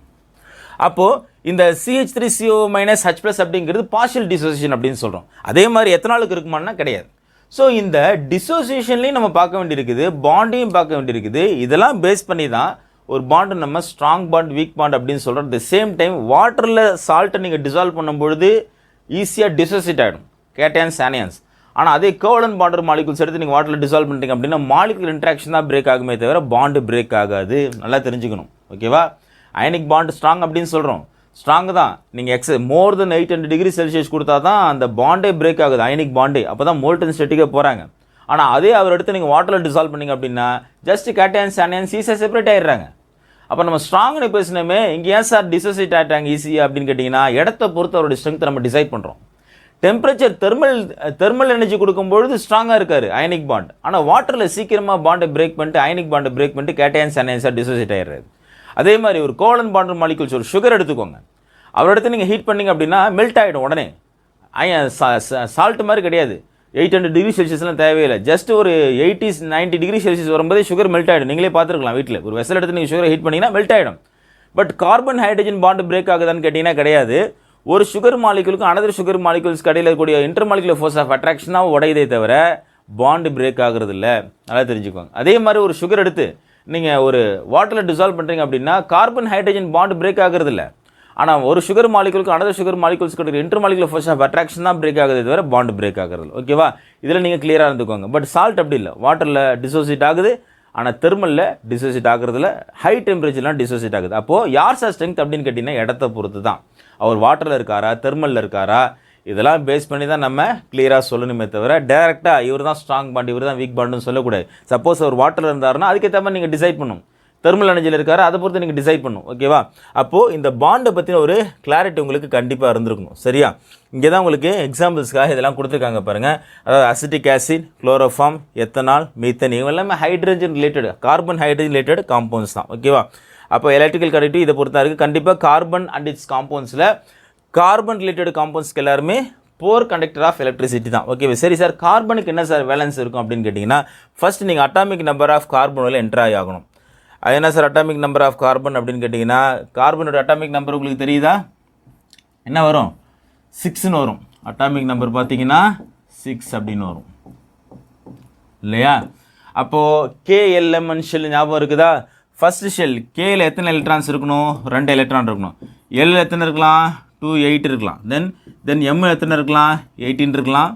அப்போது இந்த CH3CO- H+ அப்படிங்கிறது பார்ஷியல் டிசோசியேஷன் அப்படின்னு சொல்கிறோம். அதே மாதிரி எத்தனாலுக்கு இருக்குமானா கிடையாது. ஸோ இந்த டிசோசியேஷன்லையும் நம்ம பார்க்க வேண்டியிருக்குது, பாண்டையும் பார்க்க வேண்டியிருக்குது. இதெல்லாம் பேஸ் பண்ணி தான் ஒரு பாண்டு நம்ம ஸ்ட்ராங் பாண்ட், வீக் பாண்ட் அப்படின்னு சொல்கிறோம். த சேம் டைம் வாட்டரில் சால்ட்டை நீங்கள் டிசால்வ் பண்ணும்பொழுது ஈஸியாக டிசோசியேட் ஆகிடும் கேட்டையான்ஸ், ஆனியான்ஸ். ஆனால் அதே கோவலன்ட் பாண்டட் மாலிகூல்ஸ் எடுத்து நீங்கள் வாட்டரில் டிசால்வ் பண்ணுறீங்க அப்படின்னா மாலிகுலர் இன்ட்ராக்ஷன் தான் பிரேக் ஆகுமே தவிர பாண்டு பிரேக் ஆகாது. நல்லா தெரிஞ்சுக்கணும். ஓகேவா, அயனிக் பாண்ட் ஸ்ட்ராங் அப்படின்னு சொல்கிறோம், ஸ்ட்ராங் தான். நீங்கள் மோர் தென் 800 டிகிரி செல்சியஸ் கொடுத்தா தான் அந்த பாண்டே பிரேக் ஆகுது, அயனிக் பாண்டே. அப்போ தான் மோல்டன் ஸ்டேட்டுக்கே போகிறாங்க. ஆனால் அதே அவர் எடுத்து நீங்கள் வாட்டரில் டிசால்வ் பண்ணிங்க அப்படின்னா ஜஸ்ட் கேட்டையான்ஸ், ஆனியான்ஸ் ஈஸியாக செப்பரேட் ஆகிடுறாங்க. அப்போ நம்ம ஸ்ட்ராங்னு பேசினோமே, இங்கே ஏன் சார் டிசோசியேட் ஆகிட்டாங்க ஈஸியாக அப்படின்னு கேட்டிங்கன்னா, இடத்த பொறுத்து அவருடைய ஸ்ட்ரென்த்தை நம்ம டிசைட் பண்ணுறோம். டெம்பரேச்சர் தெர்மல் எனர்ஜி கொடுக்கும்பொழுது ஸ்ட்ராங்காக இருக்கார் அயனிக் பாண்ட். ஆனால் வாட்டரில் சீக்கிரமாக பாண்டை பிரேக் பண்ணிட்டு, அயனிக் பாண்டை பிரேக் பண்ணிட்டு கேட்டையான்ஸ், ஆனியான்ஸாக டிசோசியேட் ஆகிடுறாரு. அதே மாதிரி ஒரு கோவலன்ட் பாண்டட் மாலிகூல்ஸ், ஒரு சுகர் எடுத்துக்கோங்க, அவர் எடுத்து நீங்கள் ஹீட் பண்ணிங்க அப்படின்னா மெல்ட் ஆகிடும் உடனே. சால்ட் மாதிரி கிடையாது, 800 டிகிரி செல்சியஸ்லாம் தேவையில்லை. ஜஸ்ட் ஒரு 80-90 டிகிரி செல்சியஸ் வரும்போதே சுகர் மெல்ட் ஆகிடும். நீங்களே பார்த்துருக்கலாம், வீட்டில் ஒரு வெசல் எடுத்து நீங்கள் சுகரை ஹீட் பண்ணிங்கன்னா மெல்ட் ஆகிடும். But carbon hydrogen bond break ஆகுதான்னு கேட்டிங்கன்னா கிடையாது. ஒரு சுகர் மாலிகுலுக்கும் அனதர் சுகர் மாலிகுல்ஸ்க்கு இடையில் இருக்கக்கூடிய இன்டர்மாலிகுலர் ஃபோர்ஸ் ஆஃப் அட்ராக்ஷனாக உடையதே தவிர பாண்டு பிரேக் ஆகுறது இல்லை. நல்லா தெரிஞ்சுக்கோங்க. அதே மாதிரி ஒரு சுகர் எடுத்து நீங்கள் ஒரு வாட்டரில் டிசால்வ் பண்ணுறீங்க அப்படின்னா கார்பன் ஹைட்ரஜன் பாண்டு பிரேக் ஆகுறது இல்லை. ஆனால் ஒரு சுகர் மாலிகுலுக்கும் அனதர் சுகர் மாலிகுல்ஸ்க்கு இருக்கிற இன்டர்மாலிகுலர் ஃபோர்ஸ் ஆஃப் அட்ராக்ஷன் தான் பிரேக் ஆகுது தவிர பாண்டு பிரேக் ஆகுறது. ஓகேவா? இதில் நீங்கள் கிளியராக இருந்துக்கோங்க. பட் சால்ட் அப்படி இல்லை. வாட்டரில் டிசோசியேட் ஆகுது, ஆனால் தெர்மலில் டிசோசியேட் ஆகுறதுல ஹை டெம்பரேச்சர்லாம் டிசோசியேட் ஆகுது. அப்போது யார் சார் ஸ்ட்ரென்த் அப்படின்னு கேட்டிங்கன்னா இடத்த பொறுத்து தான். அவர் வாட்டரில் இருக்காரா தெர்மலில் இருக்காரா இதெல்லாம் பேஸ் பண்ணி தான் நம்ம கிளியராக சொல்லணுமே தவிர டேரெக்டாக இவர் தான் ஸ்ட்ராங் பாண்ட் இவர் தான் வீக் பாண்டுன்னு சொல்லக்கூடாது. சப்போஸ் அவர் வாட்டரில் இருந்தாருன்னா அதுக்கேற்ற மாதிரி நீங்கள் டிசைட் பண்ணணும். தெர்மல் எனர்ஜியில் இருக்காரு அதை பொறுத்து நீங்கள் டிசைட் பண்ணணும். ஓகேவா? அப்போது இந்த பாண்டை பற்றின ஒரு கிளாரிட்டி உங்களுக்கு கண்டிப்பாக இருந்திருக்கணும். சரியா? இங்கே தான் உங்களுக்கு எக்ஸாம்பிள்ஸ்க்காக இதெல்லாம் கொடுத்துருக்காங்க பாருங்கள். அதாவது acetic acid, chloroform, ethanol, methane இவங்க எல்லாமே hydrogen related carbon hydrogen related compounds தான். ஓகேவா? அப்போ எலக்ட்ரிக்கல் கனெக்டிவிட்டி இதை பொறுத்தா இருக்குது. கண்டிப்பாக கார்பன் அண்ட் இட்ஸ் காம்பவுண்ட்ஸில் கார்பன் ரிலேட்டட் காம்பவுண்ட்ஸ்க்கு எல்லாருமே போர் கண்டக்டர் ஆஃப் எலக்ட்ரிசிட்டி தான். ஓகே சரி சார், கார்பனுக்கு என்ன சார் வேலன்ஸ் இருக்கும் அப்படின்னு கேட்டிங்கன்னா ஃபர்ஸ்ட் நீங்கள் அட்டாமிக் நம்பர் ஆஃப் கார்பனில் என்ட்ரு ஆகணும். அது என்ன sir atomic number of carbon அப்படின்னு கேட்டிங்கன்னா கார்பனோட அட்டாமிக் நம்பர் உங்களுக்கு தெரியுதா? என்ன வரும்? 6ன்னு வரும். அட்டாமிக் நம்பர் பார்த்தீங்கன்னா 6 அப்படின்னு வரும் இல்லையா? அப்போது KLMN ஷெல் ஞாபகம் இருக்குதா? ஃபஸ்ட்டு ஷெல் கேயில் எத்தனை எலக்ட்ரான்ஸ் இருக்கணும்? 2 எலக்ட்ரான் இருக்கணும். எல் எத்தனை இருக்கலாம்? 2 8 இருக்கலாம். தென் எம் எத்தனை இருக்கலாம்? 18 இருக்கலாம்.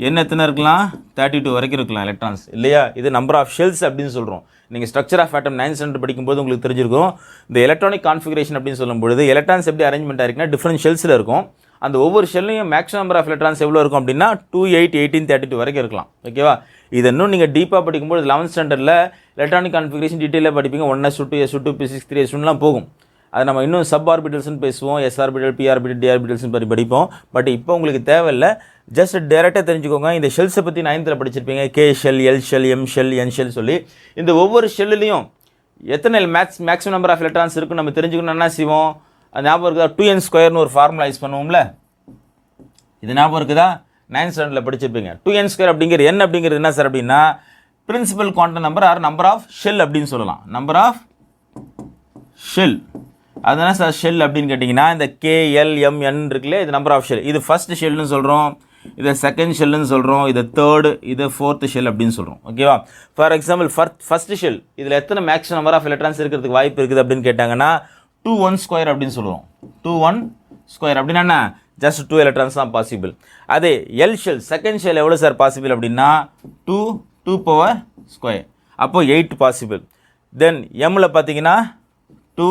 என்ன எத்தனை இருக்கலாம்? 32 வரைக்கும் இருக்கலாம் எலக்ட்ரான்ஸ் இல்லையா? இது நம்பர் ஆஃப் ஷெல்ஸ் அப்படின்னு சொல்கிறோம். நீங்கள் structure of atom 9th standard படிக்கும்போது உங்களுக்கு தெரிஞ்சிருக்கும். இந்த எலக்ட்ரானிக் கான்ஃபிகரேஷன் அப்படின்னு சொல்லும்போது எலக்ட்ரான்ஸ் எப்படி அரேஞ்ச்மெண்ட் ஆயிருக்குன்னா டிஃப்ரெண்ட் ஷெல்ஸில் இருக்கும். அந்த ஒவ்வொரு ஷெல்லையும் மேக்ஸிமம் நம்பர் ஆஃப் எலக்ட்ரான்ஸ் எவ்வளோ இருக்கும் அப்படின்னா 2 8 18 32 வரைக்கும் இருக்கலாம். ஓகேவா? இது இன்னும் நீங்கள் டீப்பாக படிக்கும்போது 11th ஸ்டாண்டர்டில் எலக்ட்ரானிக் கான்ஃபிகரேஷன் டீட்டெயிலாக படிப்பீங்க. 1s2 2s2 p6 3s2லாம் போகும். அது நம்ம இன்னும் சப் ஆர்பிட்டல்ஸ்னு பேசுவோம். S orbital, P orbital, D ஆர்பிட்டல்ஸ்னு படிப்போம். பட் இப்போ உங்களுக்கு தேவையில்லை. ஜஸ்ட் டேரெக்டாக தெரிஞ்சுக்கோங்க. இந்த ஷெல்ஸை பற்றி 9th படிச்சிருப்பீங்க. K shell, L shell, M shell, N shell சொல்லி இந்த ஒவ்வொரு ஷெல்லையும் எத்தனை மேக்ஸிமம் நம்பர் ஆஃப் எலக்ட்ரான்ஸ் இருக்குன்னு நம்ம தெரிஞ்சுக்கணும். என்ன செய்வோம்? அது ஞாபகம் இருக்குதா? 2n² ஒரு ஃபார்முலா யூஸ் பண்ணுவோம்ல. இது ஞாபகம் இருக்குதா? 9th ஸ்டாண்டர்டில் படிச்சிருப்பீங்க. 2n² அப்படிங்கிற n அப்படிங்கிறது என்ன சார் அப்படின்னா principal quantum number or number of shell அப்படின்னு சொல்லலாம். நம்பர் ஆஃப் ஷெல் அதுனா சார் ஷெல் அப்படின்னு கேட்டிங்கன்னா இந்த KLMN இருக்குல்ல, இது நம்பர் ஆஃப் ஷெல். இது ஃபஸ்ட் ஷெல்னு சொல்கிறோம், இதை செகண்ட் ஷெல்னு சொல்கிறோம், இதை தேர்டு, இது ஃபோர்த்து ஷெல் அப்படின்னு சொல்கிறோம். ஓகேவா? ஃபார் எக்ஸாம்பிள் ஃபஸ்ட் ஷெல் இதில் எத்தனை மேக்ஸிமம் நம்பர் ஆஃப் எலக்ட்ரான்ஸ் இருக்கிறதுக்கு வாய்ப்பு இருக்குது அப்படின்னு கேட்டாங்கன்னா 2 1² அப்படின்னு சொல்லுவோம். 2 1² அப்படின்னா ஜஸ்ட் 2 எலக்ட்ரான்ஸ் தான் பாசிபிள். அதே எல் ஷெல் செகண்ட் ஷெல் எவ்வளோ சார் பாசிபிள் அப்படின்னா 2² அப்போது 8 பாசிபிள். தென் எம்மில் பார்த்தீங்கன்னா 2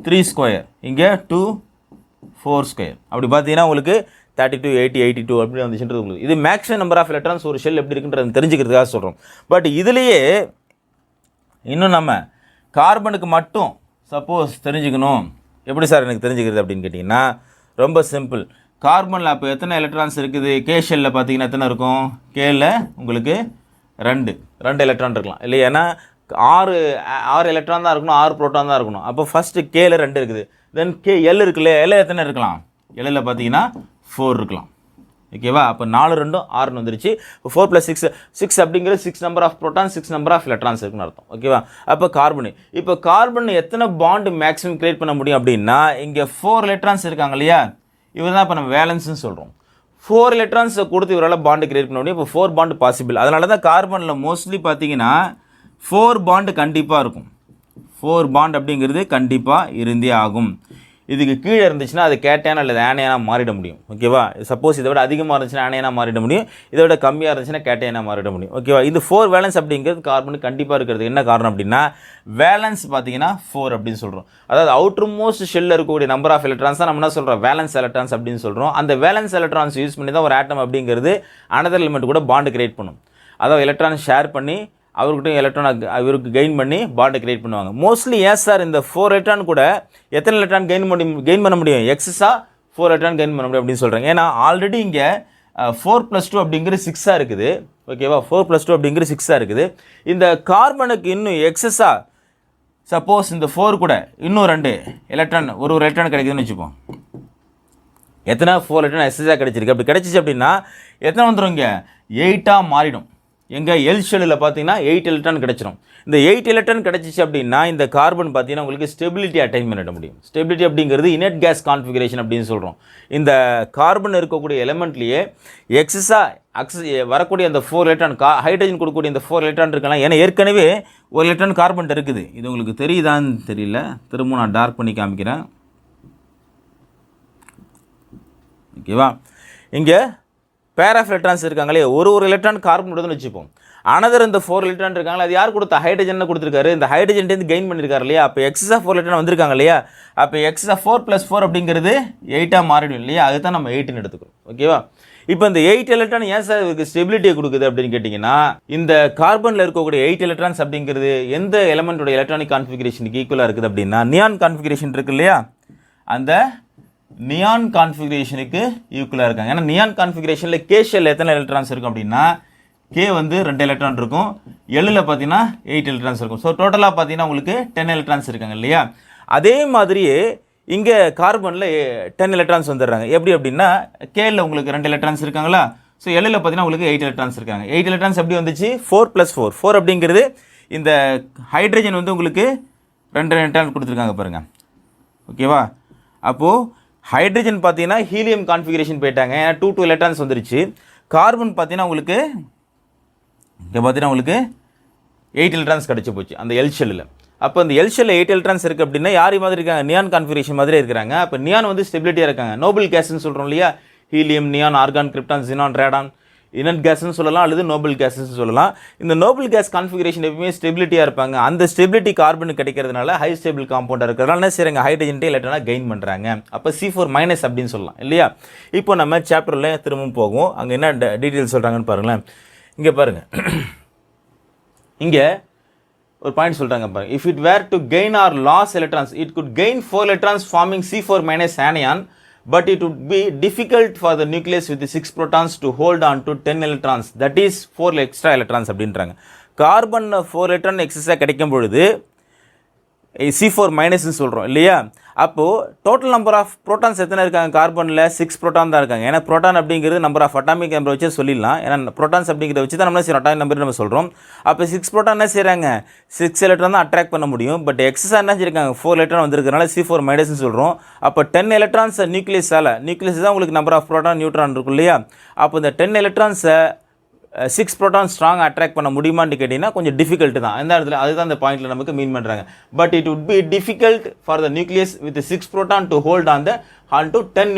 3² இங்கே 2 4² அப்படி பார்த்தீங்கன்னா உங்களுக்கு 32 80 82 அப்படி வந்துச்சுன்றது உங்களுக்கு. இது மேக்ஸிமம் நம்பர் ஆஃப் எலக்ட்ரான்ஸ் ஒரு ஷெல் எப்படி இருக்குன்றது தெரிஞ்சுக்கிறதுக்காக சொல்கிறோம். பட் இதுலேயே இன்னும் நம்ம கார்பனுக்கு மட்டும் சப்போஸ் தெரிஞ்சுக்கணும். எப்படி சார் எனக்கு தெரிஞ்சுக்கிறது அப்படின்னு கேட்டிங்கன்னா ரொம்ப சிம்பிள். கார்பனில் அப்போ எத்தனை எலக்ட்ரான்ஸ் இருக்குது? கே ஷெல்லில் பார்த்தீங்கன்னா எத்தனை இருக்கும்? கேல உங்களுக்கு 2 எலக்ட்ரான் இருக்கலாம் இல்லையா? ஏன்னா 6 எலக்ட்ரான் தான் இருக்கணும், 6 புரோட்டான் தான் இருக்கணும். அப்போ ஃபஸ்ட்டு கேல 2 இருக்குது. தென் எல் இருக்குல்ல, எல்ல எத்தனை இருக்கலாம்? எல்லில் பார்த்தீங்கன்னா 4 இருக்கலாம். ஓகேவா? அப்போ 4 2 6 வந்துருச்சு. இப்போ 4 + 6 அப்படிங்கிறது 6 number of proton 6 number of electrons இருக்குன்னு அர்த்தம். ஓகேவா? அப்போ கார்பன் இப்போ கார்பன் எத்தனை பாண்டு மேக்ஸிமம் கிரியேட் பண்ண முடியும் அப்படின்னா இங்கே 4 எலக்ட்ரான்ஸ் இருக்காங்க இல்லையா? இவர் தான் இப்போ நம்ம வேலன்ஸ்னு சொல்கிறோம். 4 எலக்ட்ரான்ஸை கொடுத்து இவரால் பாண்டு கிரியேட் பண்ண முடியும். இப்போ 4 பாண்டு பாசிபிள். அதனால தான் கார்பனில் மோஸ்ட்லி பார்த்தீங்கன்னா 4 பாண்டு கண்டிப்பாக இருக்கும். 4 பாண்ட் அப்படிங்கிறது கண்டிப்பாக இருந்தே ஆகும். இதுக்கு கீழே இருந்துச்சுன்னா அது கேட்டையான அல்லது ஆனையானா மாறிட முடியும். ஓகேவா? சப்போஸ் இதை விட அதிகமாக இருந்துச்சுன்னா ஆனையானா மாறிட முடியும், இதை விட கம்மியாக இருந்துச்சுன்னா கேட்டையானா மாறிட முடியும். ஓகேவா? இது 4 வேலன்ஸ் அப்படிங்கிறது கார்பனுக்கு கண்டிப்பாக இருக்கிறது. என்ன காரணம் அப்படின்னா வேலன்ஸ் பார்த்தீங்கன்னா 4 அப்படின்னு சொல்கிறோம். அதாவது அவுட்டர் மோஸ்ட் ஷெல்லில் இருக்கக்கூடிய நம்பர் ஆஃப் எலக்ட்ரான்ஸ் தான் நம்ம என்ன சொல்கிறோம்? வேலன்ஸ் எலக்ட்ரான்ஸ் அப்படின்னு சொல்கிறோம். அந்த வேலன்ஸ் எலக்ட்ரான்ஸ் யூஸ் பண்ணி தான் ஒரு ஆட்டம் அப்படிங்கிறது அனதர் எலிமெண்ட் கூட பாண்டு கிரியேட் பண்ணும். அதாவது எலக்ட்ரான் ஷேர் பண்ணி அவர்கிட்ட எலக்ட்ரான் இவருக்கு கெயின் பண்ணி பாண்டை கிரியேட் பண்ணுவாங்க. மோஸ்ட்லி ஏன் சார் இந்த 4 எலக்ட்ரான் கூட எத்தனை எலக்ட்ரான் கெயின் பண்ண முடியும்? எக்ஸஸாக 4 எலக்ட்ரான் கெயின் பண்ண முடியும் அப்படின்னு சொல்கிறாங்க. ஏன்னா ஆல்ரெடி இங்கே 4 + 2 அப்படிங்கிறது 6 இருக்குது. ஓகேவா? 4 + 2 அப்படிங்கிறது 6 இருக்குது. இந்த கார்பனுக்கு இன்னும் எக்ஸஸாக சப்போஸ் இந்த 4 கூட இன்னும் 2 எலக்ட்ரான் ஒரு எலக்ட்ரான் கிடைக்குதுன்னு வச்சுப்போம். எத்தனை 4 எலக்ட்ரான் எக்ஸஸாக கிடைச்சிருக்கு. அப்படி கிடைச்சிச்சு அப்படின்னா எத்தனை வந்துடும்? இங்கே 8ஆக மாறிடும். எங்கள் எல் ஷெல்லில் பார்த்தீங்கன்னா 8 எலக்ட்ரான் கிடச்சிரும். இந்த 8 எலக்ட்ரான் கிடச்சிச்சு அப்படின்னா இந்த கார்பன் பார்த்தீங்கன்னா உங்களுக்கு ஸ்டெபிலிட்டி அட்டைன் பண்ணிட முடியும். ஸ்டெபிலிட்டி அப்படிங்கிறது இனட் கேஸ் கான்ஃபிகரேஷன் அப்படின்னு சொல்கிறோம். இந்த கார்பன் இருக்கக்கூடிய எலமெண்ட்லேயே எக்ஸஸாக வரக்கூடிய அந்த 4 எலக்ட்ரான் ஹைட்ரஜன் கொடுக்கக்கூடிய இந்த 4 எலக்ட்ரான் இருக்கலாம். ஏன்னா ஏற்கனவே ஒரு எலக்ட்ரான் கார்பன் இருக்குது. இது உங்களுக்கு தெரியுதான்னு தெரியல, திரும்ப நான் டார்க் பண்ணி காமிக்கிறேன். ஓகேவா, இங்கே பேர் ஆஃப் எலக்ட்ரான்ஸ் இருக்காங்களே, ஒரு எலக்ட்ரான் கார்பன் கொடுத்துன்னு வச்சுப்போம். அனதர் இந்த 4 எலக்ட்ரான் இருக்காங்களா, அது யார் கொடுத்தா? ஹைட்ரஜன் கொடுத்துருக்காரு. இந்த ஹைட்ரஜன்லேருந்து கெயின் பண்ணியிருக்காரு இல்லையா, அப்போ எக்ஸஸாக 4 எலக்ட்ரான் வந்திருக்காங்க இல்லையா, அப்போ எக்ஸஸாக 4 + 4 அப்படிங்கிறது 8ஆக மாறிடும் இல்லையா, அதுதான் நம்ம 8ன்னு எடுத்துக்கிறோம். ஓகேவா, இப்போ இந்த 8 எலக்ட்ரான் ஏன் சார் இதுக்கு ஸ்டெபிலிட்டியை கொடுக்குது அப்படின்னு கேட்டிங்கன்னா, இந்த கார்பனில் இருக்கக்கூடிய 8 எலக்ட்ரான்ஸ் அப்படிங்கிறது எந்த எலமெண்ட்டோட எலக்ட்ரானிக் கான்ஃபிகரேஷனுக்கு ஈக்குவலாக இருக்குது அப்படின்னா, நியான் கான்ஃபிகரேஷன் இருக்கு இல்லையா, அந்த நியான் கான்ஃபிகரேஷனுக்கு ஈக்குவலாக இருக்காங்க. ஏன்னா நியான் கான்ஃபிகரேஷனில் கே ஷெல் எத்தனை எலக்ட்ரான்ஸ் இருக்கும் அப்படின்னா, கே வந்து 2 எலக்ட்ரான் இருக்கும், எல்லில் பார்த்தீங்கன்னா 8 எலக்ட்ரான்ஸ் இருக்கும். ஸோ டோட்டலாக பார்த்தீங்கன்னா உங்களுக்கு 10 எலக்ட்ரான்ஸ் இருக்காங்க இல்லையா. அதே மாதிரியே இங்கே கார்பனில் 10 எலக்ட்ரான்ஸ் வந்துடுறாங்க. எப்படி அப்படின்னா, கேல உங்களுக்கு 2 எலக்ட்ரான்ஸ் இருக்காங்களா, ஸோ எல்லில் பார்த்தீங்கன்னா உங்களுக்கு 8 எலக்ட்ரான்ஸ் இருக்காங்க. 8 எலக்ட்ரான்ஸ் எப்படி வந்துச்சு? 4 + 4. 4 அப்படிங்கிறது இந்த ஹைட்ரஜன் வந்து உங்களுக்கு 2 எலக்ட்ரான் கொடுத்துருக்காங்க பாருங்கள். ஓகேவா, அப்போது ஹைட்ரஜன் பார்த்தீங்கன்னா ஹீலியம் கான்ஃபிகரேஷன் போயிட்டாங்க, ஏன்னா 2 எலக்ட்ரான்ஸ் வந்துருச்சு. கார்பன் பார்த்தீங்கன்னா உங்களுக்கு இங்கே பார்த்தீங்கன்னா உங்களுக்கு 8 எலக்ட்ரான்ஸ் கிடச்சி போச்சு அந்த எல் ஷெல்லில். அப்போ இந்த எல் ஷெல்லில் 8 எலக்ட்ரான்ஸ் இருக்குது அப்படின்னா யார் மாதிரி இருக்காங்க? நியான் கான்ஃபிகரேஷன் மாதிரி இருக்கிறாங்க. அப்போ நியான் வந்து ஸ்டெபிலிட்டியாக இருக்காங்க. நோபல் கேஸ்ன்னு சொல்கிறோம் இல்லையா, helium, neon, argon, krypton, xenon, radon, inert கேஸ்ன்னு சொல்லலாம் அல்லது நோபல் கேஸ்ன்னு சொல்லலாம். இந்த நோபல் கேஸ் கான்ஃபிகரேஷன் எப்பவுமே ஸ்டெபிலிட்டியாக இருப்பாங்க. அந்த ஸ்டெபிலிட்டி கார்பனுக்கு கிடைக்கிறதுனால ஹை ஸ்டேபிள் காம்பவுண்டாக இருக்கிறதுனால என்ன செய்கிறாங்க? ஹைட்ரஜன்ட்டே எலக்ட்ரானாக கெயின் பண்ணுறாங்க. அப்போ C4- அப்படின்னு சொல்லலாம் இல்லையா. இப்போ நம்ம சாப்டரில் திரும்பவும் போகும், அங்கே என்ன டீட்டெயில்ஸ் சொல்கிறாங்கன்னு பாருங்களேன். இங்கே பாருங்கள், இங்கே ஒரு பாயிண்ட் சொல்கிறாங்க பாருங்கள். If it were to gain or loss electrons, it could gain 4 electrons forming C4- anion, but it would be difficult for the nucleus with the 6 protons to hold on to 10 electrons, that is 4 extra electrons அப்படின்றாங்க. Carbon 4 electron எக்ஸஸாக கிடைக்கும் பொழுது C4- சொல்கிறோம் இல்லையா, அப்போது total number of protons எத்தனை இருக்காங்க? கார்பனில் 6 proton தான் இருக்காங்க. ஏன்னா ப்ரோட்டான் அப்படிங்கிறது நம்பர் ஆஃப் அட்டாமிக் நம்பர் வச்சு சொல்லிடலாம். ஏன்னா ப்ரோட்டான்ஸ் அப்படிங்கிறத வச்சு தான் நம்ம அட்டாமிக் நம்பர் நம்ம சொல்கிறோம். அப்போ 6 ப்ரோட்டான் என்ன செய்கிறாங்க? 6 எலக்ட்ரான் தான் அட்ராக்ட் பண்ண முடியும். பட் எக்ஸஸாக என்ன செய்யிருக்காங்க? 4 எலக்ட்ரான் வந்திருக்கிறனால C4- சொல்கிறோம். அப்போ 10 எலக்ட்ரான்ஸ் நியூக்ளியஸ் தான் உங்களுக்கு நம்பர் ஆஃப் ப்ரோட்டான் நியூட்ரான் இருக்கும் இல்லையா. அப்போ இந்த 10 எலக்ட்ரான்ஸை 6 ப்ரோட்டான் ஸ்ட்ராங் அட்ராக்ட் பண்ண முடியுமான்னு கேட்டிங்கன்னா கொஞ்சம் டிஃபிகல்ட் தான் இந்த இடத்துல. அதுதான் இந்த பாயிண்ட்டில் நமக்கு மீன் பண்ணுறாங்க. But it would be difficult for the nucleus with the 6 proton to hold on to 10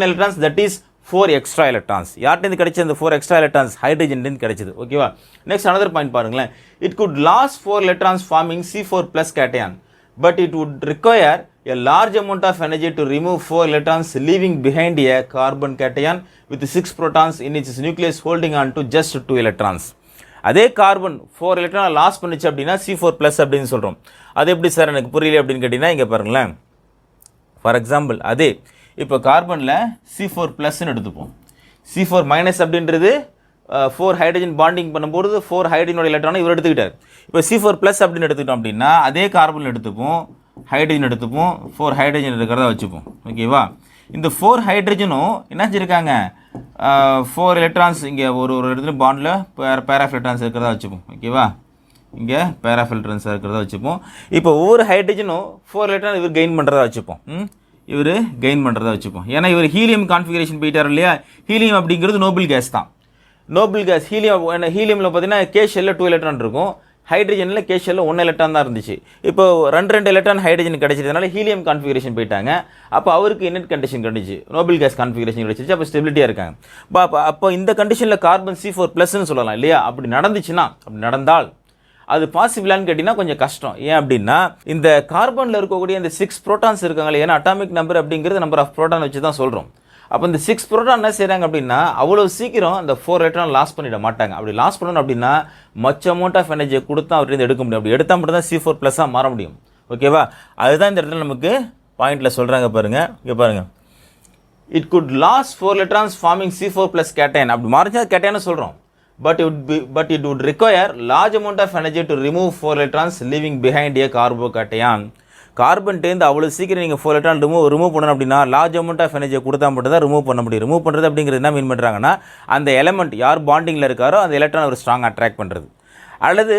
electrons, that is 4 extra electrons. யார்கிட்டேருந்து கிடைச்ச அந்த 4 extra electrons? ஹைட்ரஜன்லேருந்து கிடைச்சது. ஓகேவா, நெக்ஸ்ட் another பாயிண்ட் பாருங்களேன். It could lose 4 electrons forming C4+ cation, but it would require a large amount of energy to remove 4 electrons, leaving behind a carbon cation with 6 protons in its nucleus holding on to just 2 electrons. அதே carbon 4 electron loss பண்ணிச்சு அப்படின்னா C4+ அப்படின்னு சொல்கிறோம். அது எப்படி sir எனக்கு புரியல அப்படின்னு கேட்டிங்கன்னா, இங்கே பாருங்களேன். ஃபார் எக்ஸாம்பிள், அதே இப்போ கார்பனில் C4+ன்னு எடுத்துப்போம். C4- அப்படின்றது 4 ஹைட்ரஜன் பாண்டிங் பண்ணும்போது 4 ஹைட்ரஜனோட எலக்ட்ரானை இவர் எடுத்துக்கிட்டார். இப்போ C4+ அப்படின்னு எடுத்துக்கிட்டோம் அப்படின்னா அதே கார்பன் எடுத்துப்போம், ஹைட்ரஜன் எடுத்துப்போம், 4 ஹைட்ரஜன் இருக்கிறதா வச்சுப்போம். ஓகேவா, இந்த 4 ஹைட்ரஜனும் என்ன வச்சுருக்காங்க? 4 எலக்ட்ரான்ஸ் இங்கே ஒரு இடத்துல பாண்டில் பேர் ஆஃப் எலக்ட்ரான்ஸ் இருக்கிறதா வச்சுப்போம். ஓகேவா, இங்கே பேர் ஆஃப் எலக்ட்ரான்ஸ் இருக்கிறதா வச்சுப்போம். இப்போ ஒவ்வொரு ஹைட்ரஜனும் 4 எலக்ட்ரான் இவர் கெயின் பண்ணுறதா வச்சுப்போம். இவர் கெயின் பண்ணுறதா வச்சுப்போம். ஏன்னா இவர் ஹீலியம் கான்ஃபிகரேஷன் போயிட்டார் இல்லையா. ஹீலியம் அப்படிங்கிறது நோபல் கேஸ் தான். நோபல் கேஸ் ஹீலியமில் பார்த்தீங்கன்னா கே ஷெல்லில் 2 எலக்ட்ரான் இருக்கும், ஹைட்ரஜனில் கே ஷெல்லில் 1 எலக்ட்ரான் தான் இருந்துச்சு. இப்போ 2 எலக்ட்ரான் ஹைட்ரஜன் கிடைச்சதுனால ஹீலியம் கான்ஃபிகரேஷன் போயிட்டாங்க. அப்போ அவருக்கு இனட் கண்டிஷன் கிடைச்சி நோபல் கேஸ் கான்ஃபிகரேஷன் கிடைச்சிச்சு. அப்போ ஸ்டெபிலிட்டியாக இருக்காங்க. அப்போ இந்த கண்டிஷனில் கார்பன் C4+ன்னு சொல்லலாம் இல்லையா. அப்படி நடந்துச்சுன்னா, அப்படி நடந்தால் அது பாசிபிளான்னு கேட்டிங்கன்னா கொஞ்சம் கஷ்டம். ஏன் அப்படின்னா இந்த கார்பனில் இருக்கக்கூடிய இந்த 6 ப்ரோட்டான்ஸ் இருக்காங்களே, ஏன்னா அட்டாமிக் நம்பர் அப்படிங்கிறது நம்பர் ஆஃப் ப்ரோட்டான் வச்சு தான் சொல்கிறோம். அப்போ இந்த 6 ப்ரோட்டான் என்ன செய்கிறாங்க அப்படின்னா அவ்வளோ சீக்கிரம் அந்த 4 எலக்ட்ரான் லாஸ் பண்ணிட மாட்டாங்க. அப்படி லாஸ் பண்ணணும் அப்படின்னா மச் அமௌண்ட் ஆஃப் எனர்ஜியை கொடுத்தா அவர்கிட்ட எடுக்க முடியும். அப்படி எடுத்தால் மட்டும் தான் C4+ஆக மாற முடியும். ஓகேவா, அதுதான் இந்த இடத்துல நமக்கு பாயிண்டில் சொல்கிறாங்க பாருங்கள். இங்கே பாருங்கள், it could loss 4 electrons forming C4+ cation. அப்படி மாறிச்சா கேட்டைன்னு சொல்கிறோம். but it would require large amount of energy to remove 4 electrons leaving behind a carbocation. கார்பன்டேருந்து அவ்வளோ சீக்கிரம் நீங்கள் 4 எலக்ட்ரான் ரிமூவ் பண்ணணும் அப்படின்னா லார்ஜ் அமௌண்ட் ஆஃப் எனர்ஜியை கொடுத்தா மட்டும் தான் ரிமூவ் பண்ண முடியும். ரிமூவ் பண்ணுறது அப்படிங்கிறது என்ன மீன் பண்ணுறாங்கன்னா, அந்த எலமெண்ட் யார் பாண்டிங்கில் இருக்காரோ அந்த எலக்ட்ரான் ஒரு ஸ்ட்ராங் அட்ராக்ட் பண்ணுறது, அல்லது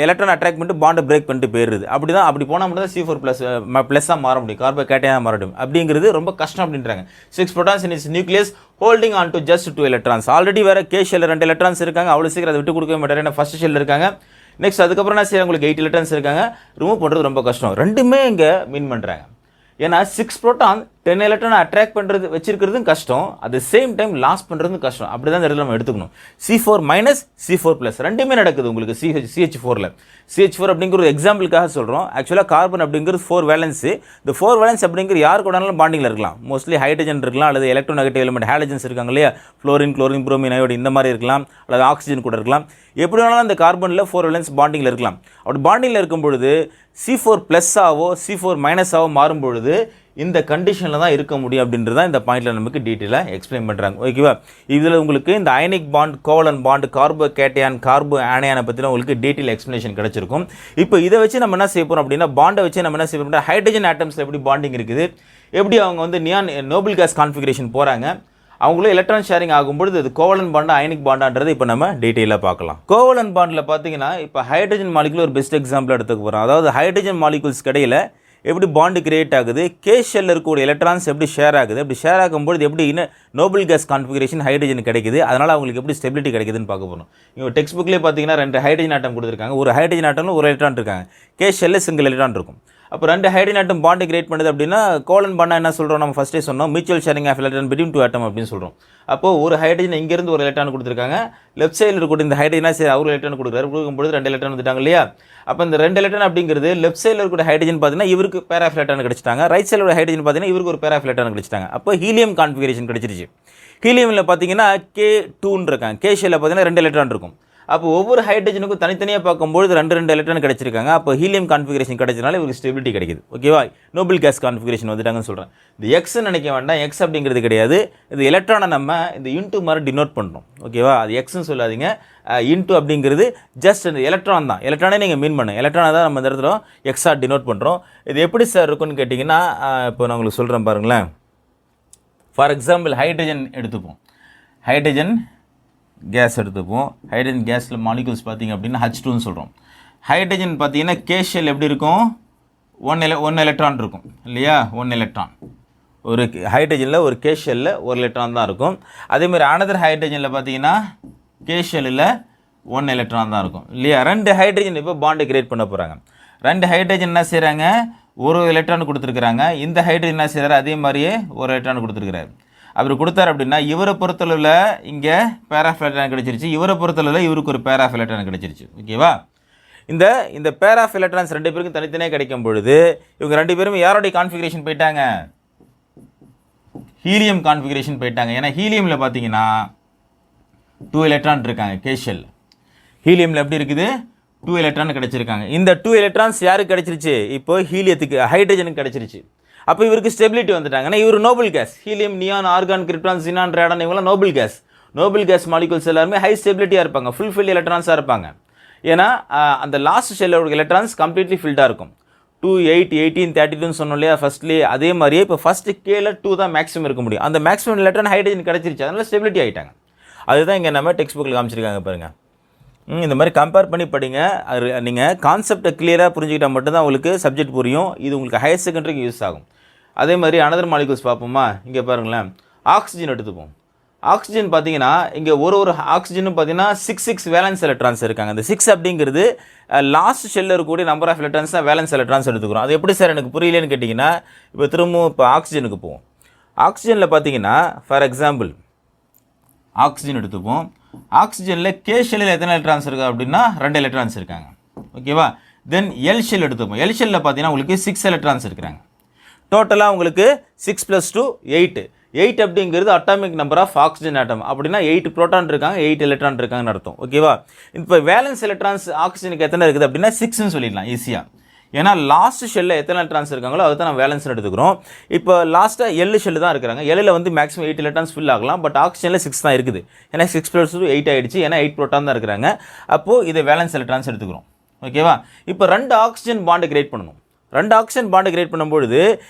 எலக்ட்ரான் அட்ராக்ட் பண்ணிட்டு பாண்டை பிரேக் பண்ணிட்டு போயிடுது. அப்படி போனால் மட்டும் தான் C4++ஆக மாற முடியும், கார்போகேட்டைனாக மாற முடியும். அப்படிங்கிறது ரொம்ப கஷ்டம் அப்படின்றாங்க. 6 protons in its nucleus holding on to just 2 electrons. Already வேறு கே ஷெல்ல 2 எலக்ட்ரான்ஸ் இருக்காங்க, அவ்வளோ சீக்கிரம் அதை விட்டு கொடுக்க மாட்டார், ஏன்னா ஃபஸ்ட் ஷெல் இருக்காங்க. நெக்ஸ்ட் அதுக்கப்புறம் என்ன செய்ய, உங்களுக்கு 8 எலக்ட்ரான்ஸ் இருக்காங்க, ரிமூவ் பண்ணுறது ரொம்ப கஷ்டம். ரெண்டுமே இங்கே மீன் பண்ணுறாங்க. ஏன்னா 6 proton 10 எலக்ட்ரான் அட்ராக்ட் பண்ணுறது வச்சிருக்கிறதும் கஷ்டம், at the same time loss பண்ணுறதும் கஷ்டம். அப்படி தான் இந்த இடத்துல நம்ம எடுத்துக்கணும். C4- C4+, ரெண்டுமே நடக்குது உங்களுக்கு CH4ல். CH4 அப்படிங்கிற ஒரு எக்ஸாம்பிளுக்காக சொல்கிறோம். ஆக்சுவலாக கார்பன் அப்படிங்கிறது 4 வேலன்ஸு. இந்த 4 வேலன்ஸ் அப்படிங்கிற யார் கூடனாலும் பாண்டிங்கில் இருக்கலாம். மோஸ்ட்லி ஹைட்ரஜன் இருக்கலாம், அல்லது எலக்ட்ரோநெகட்டிவ் எலிமெண்ட் ஹாலஜன்ஸ் இருக்காங்க இல்லையா, ஃப்ளோரின், குளோரின், புரோமின், அயோடின் இந்த மாதிரி இருக்கலாம், அல்லது ஆக்சிஜன் கூட இருக்கலாம். எப்படி வேணாலும் அந்த கார்பனில் 4 வேலன்ஸ் பாண்டிங்கில் இருக்கலாம். அப்படி பாண்டிங்கில் இருக்கும் பொழுது C4+ஆவோ C4- மாறும் பொழுது இந்த கண்டிஷனில் தான் இருக்க முடியும் அப்படின்றது தான் இந்த பாயிண்டில் நமக்கு டீட்டெயிலாக எக்ஸ்பிளைன் பண்ணுறாங்க. ஓகேவா? இதில் உங்களுக்கு இந்த அயனிக் பாண்ட், கோவலன் பாண்ட், கார்போகேட்டையான், கார்போ ஆனையானை பற்றின உங்களுக்கு டீட்டெயில் எக்ஸ்ப்ளனேஷன் கிடச்சிருக்கும். இப்போ இதை வச்சு நம்ம என்ன செய்ய போகிறோம் அப்படின்னா, பாண்டை வச்சு நம்ம என்ன செய்ய போகிறோம், ஹைட்ரஜன் ஆட்டம்ஸில் எப்படி பாண்டிங் இருக்குது, எப்படி அவங்க வந்து நோபல் கேஸ் கான்ஃபிகரேஷன் போகிறாங்க, அவங்களும் எலக்ட்ரான் ஷேரிங் ஆகும்பொழுது அது கோவலன் பாண்டா அயனிக் பாண்டான்றது இப்போ நம்ம டீட்டெயிலாக பார்க்கலாம். கோவலன் பாண்டில் பார்த்தீங்கன்னா இப்போ ஹைட்ரஜன் மாலிகுல் ஒரு பெஸ்ட் எக்ஸாம்பிள் எடுத்துக்க போகிறோம். அதாவது ஹைட்ரஜன் மாலிகுல்ஸ் இடையில எப்படி பாண்டு கிரியேட் ஆகுது, கே ஷெல்ல இருக்கக்கூடிய எலக்ட்ரான்ஸ் எப்படி ஷேர் ஆகுது, அப்படி ஷேர் ஆகும்போது எப்படி நோபல் கேஸ் கான்ஃபிகரேஷன் ஹைட்ரஜன் கிடைக்குது, அதனால் அவங்களுக்கு எப்படி ஸ்டெபிலிட்டி கிடைக்குதுன்னு பார்க்க போகிறோம். இங்கே டெக்ஸ்ட் புக்லேயே பார்த்தீங்கன்னா 2 ஹைட்ரஜன் ஆட்டம் கொடுத்துருக்காங்க. ஒரு ஹைட்ரஜன் ஆட்டம்ல ஒரு எலக்ட்ரான் இருக்காங்க, கே ஷெல்ல சிங்கிள் எலக்ட்ரான் இருக்கும். அப்போ 2 ஹைட்ரஜன் ஆட்டம் பாண்டு கிரியேட் பண்ணுது அப்படின்னா கோவலன் பாண்டா என்ன சொல்கிறோம், நம்ம ஃபஸ்ட்டே சொன்னோம், mutual sharing of electron between 2 atom அப்படின்னு சொல்கிறோம். அப்போது ஒரு ஹைட்ரஜன் இங்கேருந்து ஒரு எலக்ட்ரான் கொடுத்துருக்காங்க, லெஃப்ட் சைடில் இருக்கக்கூடிய இந்த ஹைட்ரஜனாக சரி அவர் எலக்ட்ரான் கொடுக்கும்போது 2 எலக்ட்ரான் வந்துட்டாங்க இல்லையா. அப்போ இந்த 2 எலக்ட்ரான் அப்படிங்கிறது லெஃப்ட் சைடில் இருக்கக்கூடிய ஹைட்ரஜன் பார்த்தீங்கன்னா இவருக்கு பேர் ஆஃப் எலக்ட்ரான் கிடைச்சிட்டாங்க, ரைட் சைடில் ஹைட்ரஜன் பார்த்தீங்கன்னா இவருக்கு ஒரு பேர் ஆஃப் எலக்ட்ரான் கிடைச்சிட்டாங்க. அப்போ ஹீலியம் கான்ஃபிகரேஷன் கிடைச்சிருச்சு. ஹீலியமில் பார்த்தீங்கன்னா K2 இருக்காங்க, கே ஷெல்ல பார்த்தீங்கன்னா 2 எலக்ட்ரான் இருக்கும். அப்போ ஒவ்வொரு ஹைட்ரஜனுக்கும் தனித்தனியாக பார்க்கும்போது 2 எலக்ட்ரான் கிடைச்சிருக்காங்க. அப்போ ஹீலியம் கான்ஃபிகரேஷன் கிடைச்சனால இவருக்கு ஸ்டெபிலிட்டி கிடைக்குது. ஓகேவா? நோபல் கேஸ் கான்ஃபிகரேஷன் வந்துட்டாங்கன்னு சொல்கிறேன். இந்த எக்ஸ் நினைக்க வேண்டாம், எக்ஸ் அப்படிங்கிறது கிடையாது, இது எலக்ட்ரானை நம்ம இந்த இன்ட்டு மாதிரி டினோட் பண்ணுறோம். ஓகேவா? அது எக்ஸ்ன்னு சொல்லாதீங்க, இன்ட்டு அப்படிங்கிறது ஜஸ்ட் இந்த எலக்ட்ரான் தான். எலக்ட்ரானே நீங்கள் மீன் பண்ண எலக்ட்ரானை தான் நம்ம இந்த இடத்துல எக்ஸாக டினோட் பண்ணுறோம். இது எப்படி சார் இருக்குன்னு கேட்டிங்கன்னா, இப்போ நான் உங்களுக்கு சொல்கிறேன் பாருங்களேன். ஃபார் எக்ஸாம்பிள் ஹைட்ரஜன் எடுத்துப்போம், ஹைட்ரஜன் கேஸ் எடுத்துப்போம். ஹைட்ரஜன் கேஸில் மாலிகூல்ஸ் பார்த்திங்க அப்படின்னா H2ன்னு சொல்கிறோம். ஹைட்ரஜன் பார்த்தீங்கன்னா கே ஷெல் எப்படி இருக்கும், 1 எலக்ட்ரான் இருக்கும் இல்லையா, 1 எலக்ட்ரான். ஒரு ஹைட்ரஜனில் ஒரு கே ஷெல்லில் 1 எலக்ட்ரான் தான் இருக்கும். அதேமாதிரி அனதர் ஹைட்ரஜனில் பார்த்தீங்கன்னா கே ஷெல்லில் 1 எலக்ட்ரான் தான் இருக்கும் இல்லையா. 2 ஹைட்ரஜன் இப்போ பாண்டு கிரியேட் பண்ண போகிறாங்க. 2 ஹைட்ரஜன் என்ன செய்கிறாங்க, ஒரு எலக்ட்ரான் கொடுத்துருக்குறாங்க. இந்த ஹைட்ரஜன் என்ன செய்கிறாரு, அதே மாதிரியே ஒரு எலக்ட்ரான் கொடுத்துருக்குறாரு. அப்படி கொடுத்தார் அப்படின்னா இவரை பொறுத்தளவில் இங்கே பேர் ஆஃப் எலக்ட்ரான் கிடச்சிருச்சு, இவரை பொறுத்தளவில் இவருக்கு ஒரு பேர் ஆஃப் எலக்ட்ரான் கிடச்சிருச்சு. ஓகேவா? இந்த பேர் ஆஃப் எலக்ட்ரான்ஸ் 2 பேருக்கும் தனித்தனியாக கிடைக்கும் பொழுது இவங்க 2 பேரும் யாரோடைய கான்ஃபிகரேஷன் போயிட்டாங்க, ஹீலியம் கான்ஃபிகரேஷன் போயிட்டாங்க. ஏன்னா ஹீலியமில் பார்த்தீங்கன்னா 2 எலக்ட்ரான் இருக்காங்க கே ஷெல். ஹீலியமில் எப்படி இருக்குது, 2 எலக்ட்ரான் கிடச்சிருக்காங்க. இந்த 2 எலக்ட்ரான்ஸ் யாருக்கு கிடச்சிருச்சு, இப்போ ஹீலியத்துக்கு ஹைட்ரஜனுக்கு கிடச்சிருச்சு. அப்போ இவருக்கு ஸ்டெபிலிட்டி வந்துட்டாங்க. ஏன்னா இவர் noble gas, helium, neon, argon, krypton, xenon, radon இவங்களாம் noble gas. Noble gas molecules எல்லாருமே ஹை ஸ்டெபிலிட்டியாக இருப்பாங்க, ஃபுல் எலக்ட்ரான்ஸாக இருப்பாங்க. ஏன்னா அந்த லாஸ்ட் ஷெல்லோட எலக்ட்ரான்ஸ் கம்ப்ளீட்லி ஃபில்டாக இருக்கும். 2, 8, 18, 32 சொன்னோம் இல்லையா ஃபஸ்ட்லேயே, அதே மாதிரியே இப்போ ஃபஸ்ட்டு கேல 2 தான் மேக்ஸிமம் இருக்க முடியும். அந்த மேக்ஸிமம் எலக்ட்ரான் ஹைட்ரஜன் கிடச்சிருச்சு, அதனால் ஸ்டெபிலிட்டி ஆகிட்டாங்க. அதுதான் இங்கே நம்ம டெக்ஸ்ட் புக்கில் காமிச்சிருக்காங்க பாருங்கள். இந்த மாதிரி கம்பேர் பண்ணி படிங்க. அது நீங்கள் கான்செப்டை கிளியராக புரிஞ்சுக்கிட்டால் மட்டும்தான் உங்களுக்கு சப்ஜெக்ட் புரியும். இது உங்களுக்கு ஹையர் செகண்டரிக்கு யூஸ் ஆகும். அதே மாதிரி அனதர் மாலிகூல்ஸ் பார்ப்போமா. இங்கே பாருங்களேன், ஆக்சிஜன் எடுத்துப்போம். ஆக்சிஜன் பார்த்தீங்கன்னா இங்கே ஒரு ஆக்சிஜனும் பார்த்தீங்கன்னா 6 வேலன்ஸ் எலக்ட்ரான்ஸ் இருக்காங்க. அந்த 6 அப்படிங்கிறது லாஸ்ட் ஷெல்லில் இருக்கக்கூடிய நம்பர் ஆஃப் எலக்ட்ரான்ஸ் தான் வேலன்ஸ் எலக்ட்ரான்ஸ் எடுத்துக்கிறோம். அது எப்படி சார் எனக்கு புரியலன்னு கேட்டிங்கன்னா, இப்போ திரும்பவும் இப்போ ஆக்சிஜனுக்கு போவோம். ஆக்சிஜனில் பார்த்தீங்கன்னா ஃபார் எக்ஸாம்பிள் ஆக்சிஜன் எடுத்துப்போம். ஆக்சிஜனில் கே ஷெல்லில் எத்தனை எலக்ட்ரான்ஸ் இருக்கா அப்படின்னா 2 எலக்ட்ரான்ஸ் இருக்காங்க. ஓகேவா? தென் எல் ஷெல் எடுத்துப்போம். எல் ஷெல்லில் பார்த்தீங்கன்னா உங்களுக்கு 6 எலக்ட்ரான்ஸ் இருக்கிறாங்க. டோட்டலாக உங்களுக்கு 6 + 2 8. 8 அப்படிங்கிறது atomic number of oxygen atom. அப்படின்னா 8 புரோட்டான் இருக்காங்க, 8 எலக்ட்ரான் இருக்காங்கன்னு அர்த்தம். ஓகேவா? இப்போ வேலன்ஸ் எலக்ட்ரான்ஸ் ஆக்சிஜனுக்கு எத்தனை இருக்குது அப்படின்னா 6ன்னு சொல்லிடலாம் ஈஸியாக. ஏன்னா லாஸ்ட் ஷெல்லில் எத்தனை எலக்ட்ரான்ஸ் இருக்காங்களோ அதுதான் நம்ம வேலன்ஸ் எடுத்துக்கிறோம். இப்போ லாஸ்ட்டாக எல் ஷெல்லு தான் இருக்கிறாங்க. எல்லில் வந்து மேக்ஸிமம் 8 எலக்ட்ரான்ஸ் ஃபில் ஆகலாம். பட் ஆக்சிஜனில் 6 தான் இருக்குது. ஏன்னா 6 + 2 8 ஆகிடுச்சு. ஏன்னா 8 புரோட்டான் தான் இருக்கிறாங்க. அப்போது இதை வேலன்ஸ் எலக்ட்ரான்ஸ் எடுத்துக்கிறோம். ஓகேவா? இப்போ 2 ஆக்சிஜன் பாண்டு கிரியேட் பண்ணணும். 2 ஆக்சிஜன் பாண்டை கிரியேட் பண்ணும்பொழுது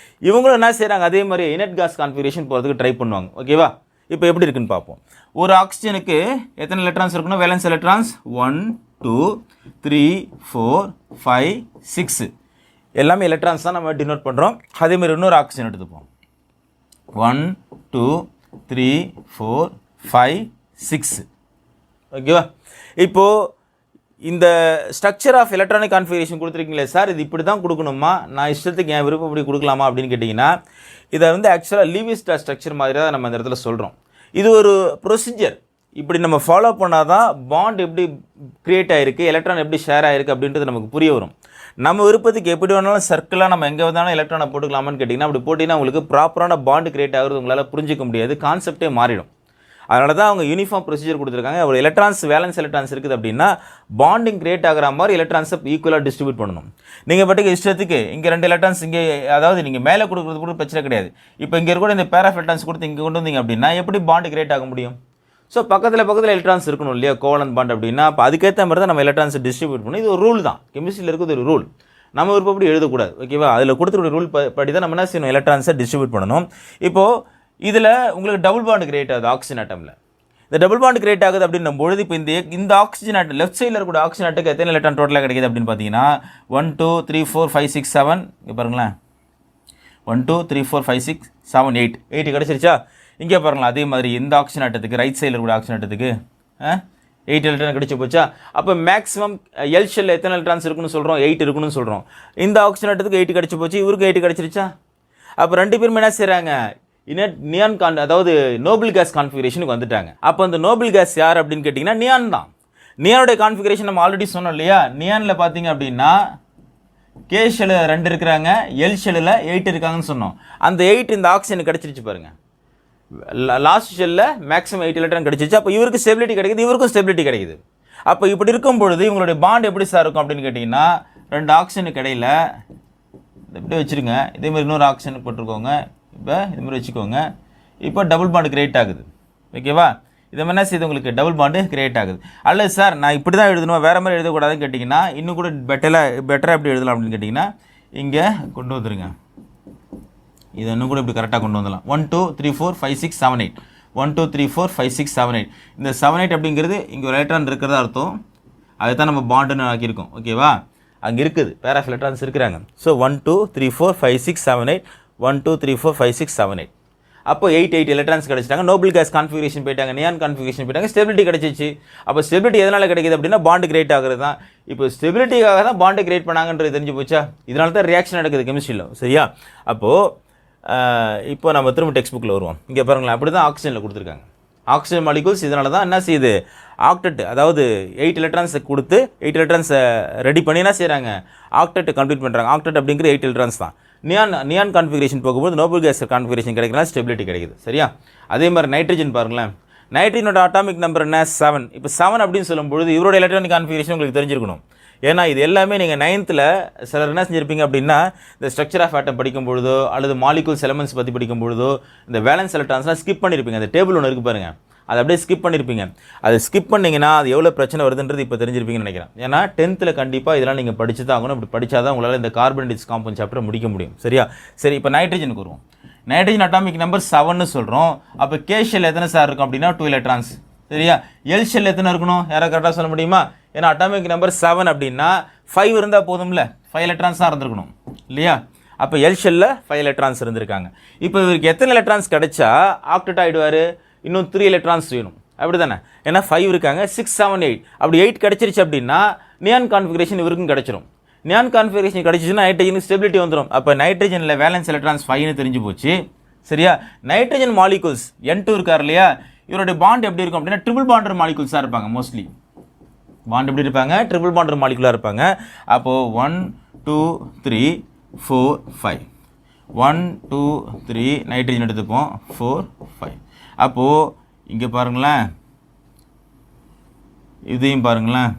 இவங்களும் என்ன செய்கிறாங்க, அதே மாதிரி இனட் கேஸ் கான்ஃபிகரேஷன் போகிறதுக்கு ட்ரை பண்ணுவாங்க. ஓகேவா? இப்போ எப்படி இருக்குன்னு பார்ப்போம். ஒரு ஆக்சிஜனுக்கு எத்தனை எலக்ட்ரான்ஸ் இருக்கணும்? வேலன்ஸ் எலக்ட்ரான்ஸ் 1 2 3 4 5 6 எல்லாமே எலக்ட்ரான்ஸ் தான் நம்ம டினோட் பண்ணுறோம். அதேமாதிரி இன்னொரு ஆக்சிஜன் எடுத்துப்போம். 1 2 3 4 5 6. ஓகேவா? இப்போது இந்த ஸ்ட்ரக்சர் ஆஃப் எலக்ட்ரானிக் கான்ஃபிகரேஷன் கொடுத்துருக்கீங்களே சார், இது இப்படி தான் கொடுக்கணுமா, நான் இஷ்டத்துக்கு என் விருப்பம் இப்படி கொடுக்கலாமா அப்படின்னு கேட்டிங்கன்னா, இதை வந்து ஆக்சுவலாக லீவி ஸ்ட்ரக்சர் மாதிரி தான் நம்ம இந்த இடத்துல சொல்கிறோம். இது ஒரு ப்ரொசீஜர். இப்படி நம்ம ஃபாலோ பண்ணால் தான் பாண்ட் எப்படி க்ரியேட் ஆகிருக்கு, எலக்ட்ரான் எப்படி ஷேர் ஆகிருக்கு அப்படின்றது நமக்கு புரிய வரும். நம்ம விருப்பத்துக்கு எப்படி வேணாலும் சர்க்கிளாக நம்ம எங்கே வேணாலும் எலக்ட்ரானை போட்டுக்கலாமான்னு கேட்டிங்கன்னா, அப்படி போட்டிங்கன்னா உங்களுக்கு ப்ராப்பரான பாண்ட் க்ரியேட் ஆகிறது உங்களால் புரிஞ்சிக்க முடியாது, கான்செப்டே மாறிடும். அதனால தான் அவங்க யூனிஃபார்ம் ப்ரொசீஜர் கொடுத்துருக்காங்க. ஒரு எலக்ட்ரான்ஸ் வேலன்ஸ் எலக்ட்ரான்ஸ் இருக்குது அப்படின்னா பாண்டிங் கிரியேட் ஆகிற மாதிரி எலக்ட்ரான்ஸை ஈக்குவலாக டிஸ்ட்ரிபியூட் பண்ணணும். நீங்கள் பாட்டுக்கு இஷ்டத்துக்கு இங்கே 2 எலக்ட்ரான்ஸ் இங்கே, அதாவது நீங்கள் மேலே கொடுக்குறது கூட பிரச்சனை கிடையாது. இப்போ இங்கே கூட இந்த பேர் ஆஃப் எலக்ட்ரான்ஸ் கொடுத்து இங்கே கொண்டு வந்தீங்க அப்படின்னா எப்படி பாண்ட் கிரியேட் ஆக முடியும்? ஸோ பக்கத்தில் எலக்ட்ரான்ஸ் இருக்கணும் இல்லையா, கோவலன்ட் பாண்ட் அப்படின்னா. அப்போ அதுக்கேற்ற மாதிரி தான் நம்ம எலக்ட்ரான்ஸை டிஸ்ட்ரிபியூட் பண்ணணும். இது ஒரு ரூல் தான், கெமிஸ்ட்ரியில் இருக்குது ஒரு ரூல். நம்ம விருப்பப்படி எழுதக்கூடாது. ஓகேவா? அதில் கொடுத்துருக்க ரூல் படி தான் நம்ம என்ன செய்யணும், எலக்ட்ரான்ஸை டிஸ்ட்ரிபியூட் பண்ணணும். இப்போது இதில் உங்களுக்கு டபுள் பாண்ட் கிரியேட் ஆகுது ஆக்சிஜன் ஆட்டமில். இந்த டபுள் பாண்ட் கிரியேட் ஆகுது அப்படின்னும் பொழுது இப்போ இந்த ஆக்சிஜன் ஆட்டம் லெஃப்ட் சைடில் இருக்கக்கூடிய ஆக்சிஜன் ஆட்டுக்கு எத்தனை எலக்ட்ரான் டோட்டலாக கிடைக்குது அப்படின்னு பார்த்தீங்கன்னா 1 2 3 4 5 6 7. இங்கே பாருங்களேன், 1 2 3 4 5 6 7 8 கிடச்சிருச்சா? இங்கே பாருங்களேன், அதே மாதிரி இந்த ஆக்சிஜன் ஆட்டத்துக்கு ரைட் சைடில் இருக்கக்கூடிய ஆக்சிஜன் ஆட்டத்துக்கு 8 எலக்ட்ரான் கிடைச்சி போச்சா? அப்போ மேக்ஸிமம் எல் ஷெல்லில் எத்தனை எலக்ட்ரான்ஸ் இருக்குன்னு சொல்கிறோம், 8 இருக்குன்னு சொல்கிறோம். இந்த ஆக்சிஜன் ஆட்டத்துக்கு 8 கிடச்சி போச்சு, இவருக்கு 8 கிடச்சிருச்சா? அப்போ 2 பேருமே என்ன செய்கிறாங்க, நியான் அதாவது நோபல் கேஸ் கான்ஃபிகரேஷனுக்கு வந்துட்டாங்க. அப்போ அந்த நோபல் கேஸ் யார் அப்படின்னு கேட்டிங்கன்னா நியான் தான். நியானுடைய கான்ஃபிகரேஷன் நம்ம ஆல்ரெடி சொன்னோம் இல்லையா. நியானில் பார்த்தீங்க அப்படின்னா கே ஷெல்லில் 2 இருக்கிறாங்க, எல் ஷெல்லில் 8 இருக்காங்கன்னு சொன்னோம். அந்த 8 இந்த ஆக்சிஜனுக்கு கிடச்சிருச்சு பாருங்கள். லாஸ்ட் ஷெல்லில் மேக்ஸிமம் 8 எலக்ட்ரான் கிடச்சிருச்சு. அப்போ இவருக்கு ஸ்டெபிலிட்டி கிடைக்குது, இவருக்கும் ஸ்டெபிலிட்டி கிடைக்குது. அப்போ இப்படி இருக்கும் பொழுது இவங்களுடைய பாண்ட் எப்படி சார் இருக்கும் அப்படின்னு கேட்டிங்கன்னா, 2 ஆக்சிஜனுக்கு இடையில் இப்படி வச்சுருங்க, இதேமாதிரி இன்னொரு ஆக்சிஜனுக்கு போட்டிருக்கோங்க, இப்போ இதுமாதிரி வச்சுக்கோங்க. இப்போ டபுள் பாண்டு கிரியேட் ஆகுது. ஓகேவா? இதை மாதிரி என்ன செய்யுது, உங்களுக்கு டபுள் பாண்டு கிரியேட் ஆகுது. அல்லது சார் நான் இப்படி தான் எழுதணும், வேறு மாதிரி எழுதக்கூடாதுன்னு கேட்டிங்கன்னா, இன்னும் கூட பெட்டராக எப்படி எழுதலாம் அப்படின்னு கேட்டிங்கன்னா, இங்கே கொண்டு வந்துடுங்க. இதை இன்னும் கூட இப்படி கரெக்டாக கொண்டு வந்துடலாம். 1 2 3 4 5 6 7 8 1 2 3 4 5 6 7 8. இந்த 7 8 அப்படிங்கிறது இங்கே ஒரு எலக்ட்ரான் இருக்கிறதா அர்த்தம். அதை தான் நம்ம பாண்டுன்னு ஆக்கியிருக்கோம். ஓகேவா? அங்கே இருக்குது, பேர் ஆஃப் எலக்ட்ரான்ஸ் இருக்கிறாங்க. ஸோ 1 2 3 4 5 6 7 8 1 2 3 4 5 6 7 8. அப்போ 8 எலக்ட்ரான்ஸ் கிடச்சிட்டாங்க. நோபல் கேஸ் கான்ஃபிகரேஷன் போயிட்டாங்க, நியான் கான்ஃபிகரேஷன் போயிட்டாங்க, ஸ்டெபிலிட்டி கிடச்சிச்சு. அப்போ ஸ்டெபிலிட்டி எதனால் கிடைக்குது அப்படின்னா பாண்டு கிரியேட் ஆகிறது தான். இப்போ ஸ்டெபிலிட்டிக்காக தான் பாண்டு கிரியேட் பண்ணாங்கன்றது தெரிஞ்சு போச்சா? இதனால தான் ரியாக்ஷன் நடக்குது கெமிஸ்ட்ரியில். சரியா? அப்போது இப்போ நம்ம திரும்ப டெக்ஸ்ட் புக்கில் வருவோம். இங்கே பாருங்களேன், அப்படி தான் ஆக்சிஜனில் கொடுத்துருக்காங்க. ஆக்சிஜன் மாலிகூல்ஸ் இதனால தான் என்ன செய்யுது, ஆக்டெட் அதாவது 8 எலக்ட்ரான்ஸை கொடுத்து 8 எலக்ட்ரான்ஸை ரெடி பண்ணி என்ன செய்கிறாங்க, ஆக்டெட் கம்ப்ளீட் பண்ணுறாங்க. ஆக்டெட் அப்படிங்கிற 8 எலக்ட்ரான்ஸ் தான். நியான் கான்ஃபிகரேஷன் போகும்போது நோபல் கேஸ் கான்ஃபிகரேஷன் கிடைக்கிறனால ஸ்டெபிலிட்டி கிடைக்குது. சரியா? அதே மாதிரி நைட்ரஜன் பாருங்களேன், நைட்ரஜனோட அட்டாமிக் நம்பர் என்ன, 7. இப்போ 7 அப்படின்னு சொல்லும்போது இவரோட எலக்ட்ரானிக் கான்ஃபிகரேஷன் உங்களுக்கு தெரிஞ்சிருக்கணும். ஏன்னா இது எல்லாமே நீங்கள் 9th சிலர் என்ன செஞ்சிருப்பீங்க அப்படின்னா, இந்த ஸ்ட்ரக்சர் ஆஃப் ஆட்டம் படிக்கும்பொழுதோ அல்லது மாலிகூல்ஸ் எலமெண்ட்ஸ் பற்றி படிக்கும்பொழுதோ இந்த வேலன்ஸ் எலக்ட்ரான்ஸ்லாம் ஸ்கிப் பண்ணியிருப்பீங்க. அந்த டேபிள் ஒன்று இருக்குது பாருங்கள், அதை அப்படியே ஸ்கிப் பண்ணியிருப்பீங்க. அதை ஸ்கிப் பண்ணிங்கன்னா அது எவ்வளோ பிரச்சனை வருதுன்றது இப்போ தெரிஞ்சிருப்பீங்கன்னு நினைக்கிறேன். ஏன்னா 10th கண்டிப்பாக இதெல்லாம் நீங்கள் படிச்சு தான் ஆகணும். அப்படி படித்தா தான் உங்களால் இந்த கார்பன் டிச் காம்பவுண்ட் சாப்டர் முடிக்க முடியும். சரியா? சரி, இப்போ நைட்ரஜனுக்கு வருவோம். நைட்ரஜன் அட்டாமிக் நம்பர் 7ன்னு சொல்கிறோம். அப்போ கே ஷெல் எத்தனை சார் இருக்கும் அப்படின்னா 2 எலக்ட்ரான்ஸ். சரியா? எல் ஷெல் எத்தனை இருக்கணும், யாராவது கரெக்டாக சொல்ல முடியுமா? ஏன்னா அட்டாமிக் நம்பர் 7 அப்படின்னா 5 இருந்தால் போதும்ல, 5 எலக்ட்ரான்ஸ் தான் இருந்திருக்கணும் இல்லையா? அப்போ எல் ஷெல்லில் 5 எலக்ட்ரான்ஸ் இருந்திருக்காங்க. இப்போ இவருக்கு எத்தனை எலக்ட்ரான்ஸ் கிடைச்சா ஆக்டெட் ஆகிடுவார்? இன்னும் 3 எலக்ட்ரான்ஸ் வேணும், அப்படி தானே? ஏன்னா 5 இருக்காங்க, 6 7 8. அப்படி 8 கிடச்சிருச்சு அப்படின்னா நியான் கான்ஃபிகரேஷன் இவருக்கும் கிடச்சிரும். நியான் கான்ஃபிகரேஷன் கிடச்சிச்சுன்னா நைட்ரஜனுக்கு ஸ்டெபிலிட்டி வந்துடும். அப்போ நைட்ரஜனில் வேலன்ஸ் எலக்ட்ரான்ஸ் 5ன்னு தெரிஞ்சு போச்சு. சரியா? நைட்ரஜன் மாலிகூல்ஸ் N2 இருக்கார் இல்லையா, இவருடைய பாண்ட் எப்படி இருக்கும் அப்படின்னா ட்ரிபிள் பாண்டர் மாலிகூல்ஸாக இருப்பாங்க. மோஸ்ட்லி பாண்ட் எப்படி இருப்பாங்க, ட்ரிபிள் பாண்டர் மாலிகூலாக இருப்பாங்க. அப்போது 1 2 3 4 5 1 2 3 நைட்ரஜன் எடுத்துப்போம், 4 5. அப்போது இங்கே பாருங்களேன், இதையும் பாருங்களேன்.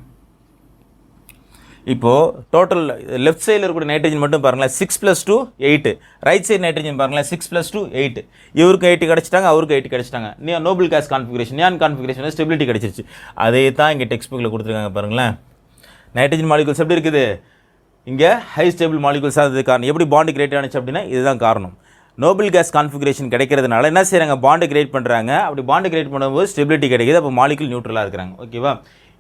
இப்போது டோட்டல் லெஃப்ட் சைடில் இருக்கக்கூடிய நைட்ரஜன் மட்டும் பாருங்களேன், 6 + 2 8. ரைட் சைடு நைட்ரஜன் பாருங்களேன், 6 + 2 8. இவருக்கு 8 கிடச்சிட்டாங்க, அவருக்கு 8 கிடச்சிட்டாங்க. Noble gas configuration, neon configuration stability கிடச்சிருச்சு. அதே தான் இங்கே டெக்ஸ்ட் புக்கில் கொடுத்துருக்காங்க பாருங்களேன். நைட்ரஜன் மாலிகூல்ஸ் எப்படி இருக்குது, இங்கே ஹை ஸ்டேபிள் மாலிகூல்ஸாக இருந்தது காரணம். எப்படி பாண்டு கிரியேட் ஆனிச்சு அப்படின்னா இதுதான் காரணம். நோபல் கேஸ் கான்ஃபிகரேஷன் கிடைக்கிறதுனால என்ன செய்கிறாங்க, பாண்டு கிரியேட் பண்ணுறாங்க. அப்படி பாண்டு கிரியேட் பண்ணும்போது ஸ்டெபிலிட்டி கிடைக்குது. அப்போ மாலிகூல் நியூட்ரலாக இருக்கிறாங்க. ஓகேவா?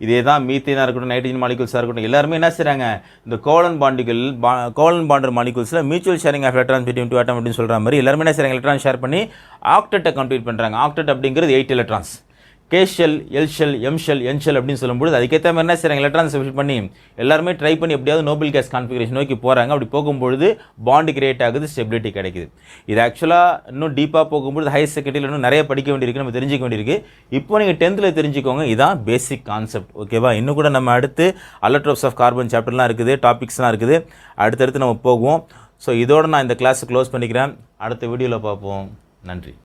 இதே தான் மீத்தேனாக இருக்கட்டும், நைட்ரஜன் மாலிகூல்ஸாக இருக்கட்டும், எல்லாருமே என்ன செய்கிறாங்க, இந்த கோவலன் பாண்டர் மாலிகூல்ஸில் mutual sharing of electrons between two atom அப்படின்னு சொல்கிற மாதிரி எல்லாருமே என்ன செய்கிறாங்க, எலக்ட்ரான் ஷேர் பண்ணி ஆக்டெட்டை கம்ப்ளீட் பண்ணுறாங்க. ஆக்டெட் அப்படிங்கிறது 8 electrons. K shell, L shell, M shell, N shell அப்படின்னு சொல்லும்போது அதுக்கேற்ற மாதிரி என்ன செய்கிறாங்க, எலக்ட்ரான்ஸ் ஃபில் பண்ணி எல்லாருமே ட்ரை பண்ணி எப்படியாவது நோபல் கேஸ் கான்ஃபிகரேஷன் நோக்கி போகிறாங்க. அப்படி போகும்பொழுது பாண்டு கிரியேட் ஆகுது, ஸ்டெபிலிட்டி கிடைக்குது. இது ஆக்சுவலாக இன்னும் டீப்பாக போகும்போது ஹையர் செகண்டரியில் இன்னும் நிறைய படிக்க வேண்டியிருக்கு, நம்ம தெரிஞ்சிக்க வேண்டியிருக்கு. இப்போ நீங்கள் 10th தெரிஞ்சுக்கோங்க, இதான் பேசிக் கான்செப்ட். ஓகேவா? இன்னும் கூட நம்ம அடுத்து அலோட்ரோப்ஸ் ஆஃப் கார்பன் சாப்டர்லாம் இருக்குது, டாபிக்ஸ்லாம் இருக்குது, அடுத்தடுத்து நம்ம போகுவோம். ஸோ இதோடு நான் இந்த கிளாஸை க்ளோஸ் பண்ணிக்கிறேன். அடுத்த வீடியோவில் பார்ப்போம். நன்றி.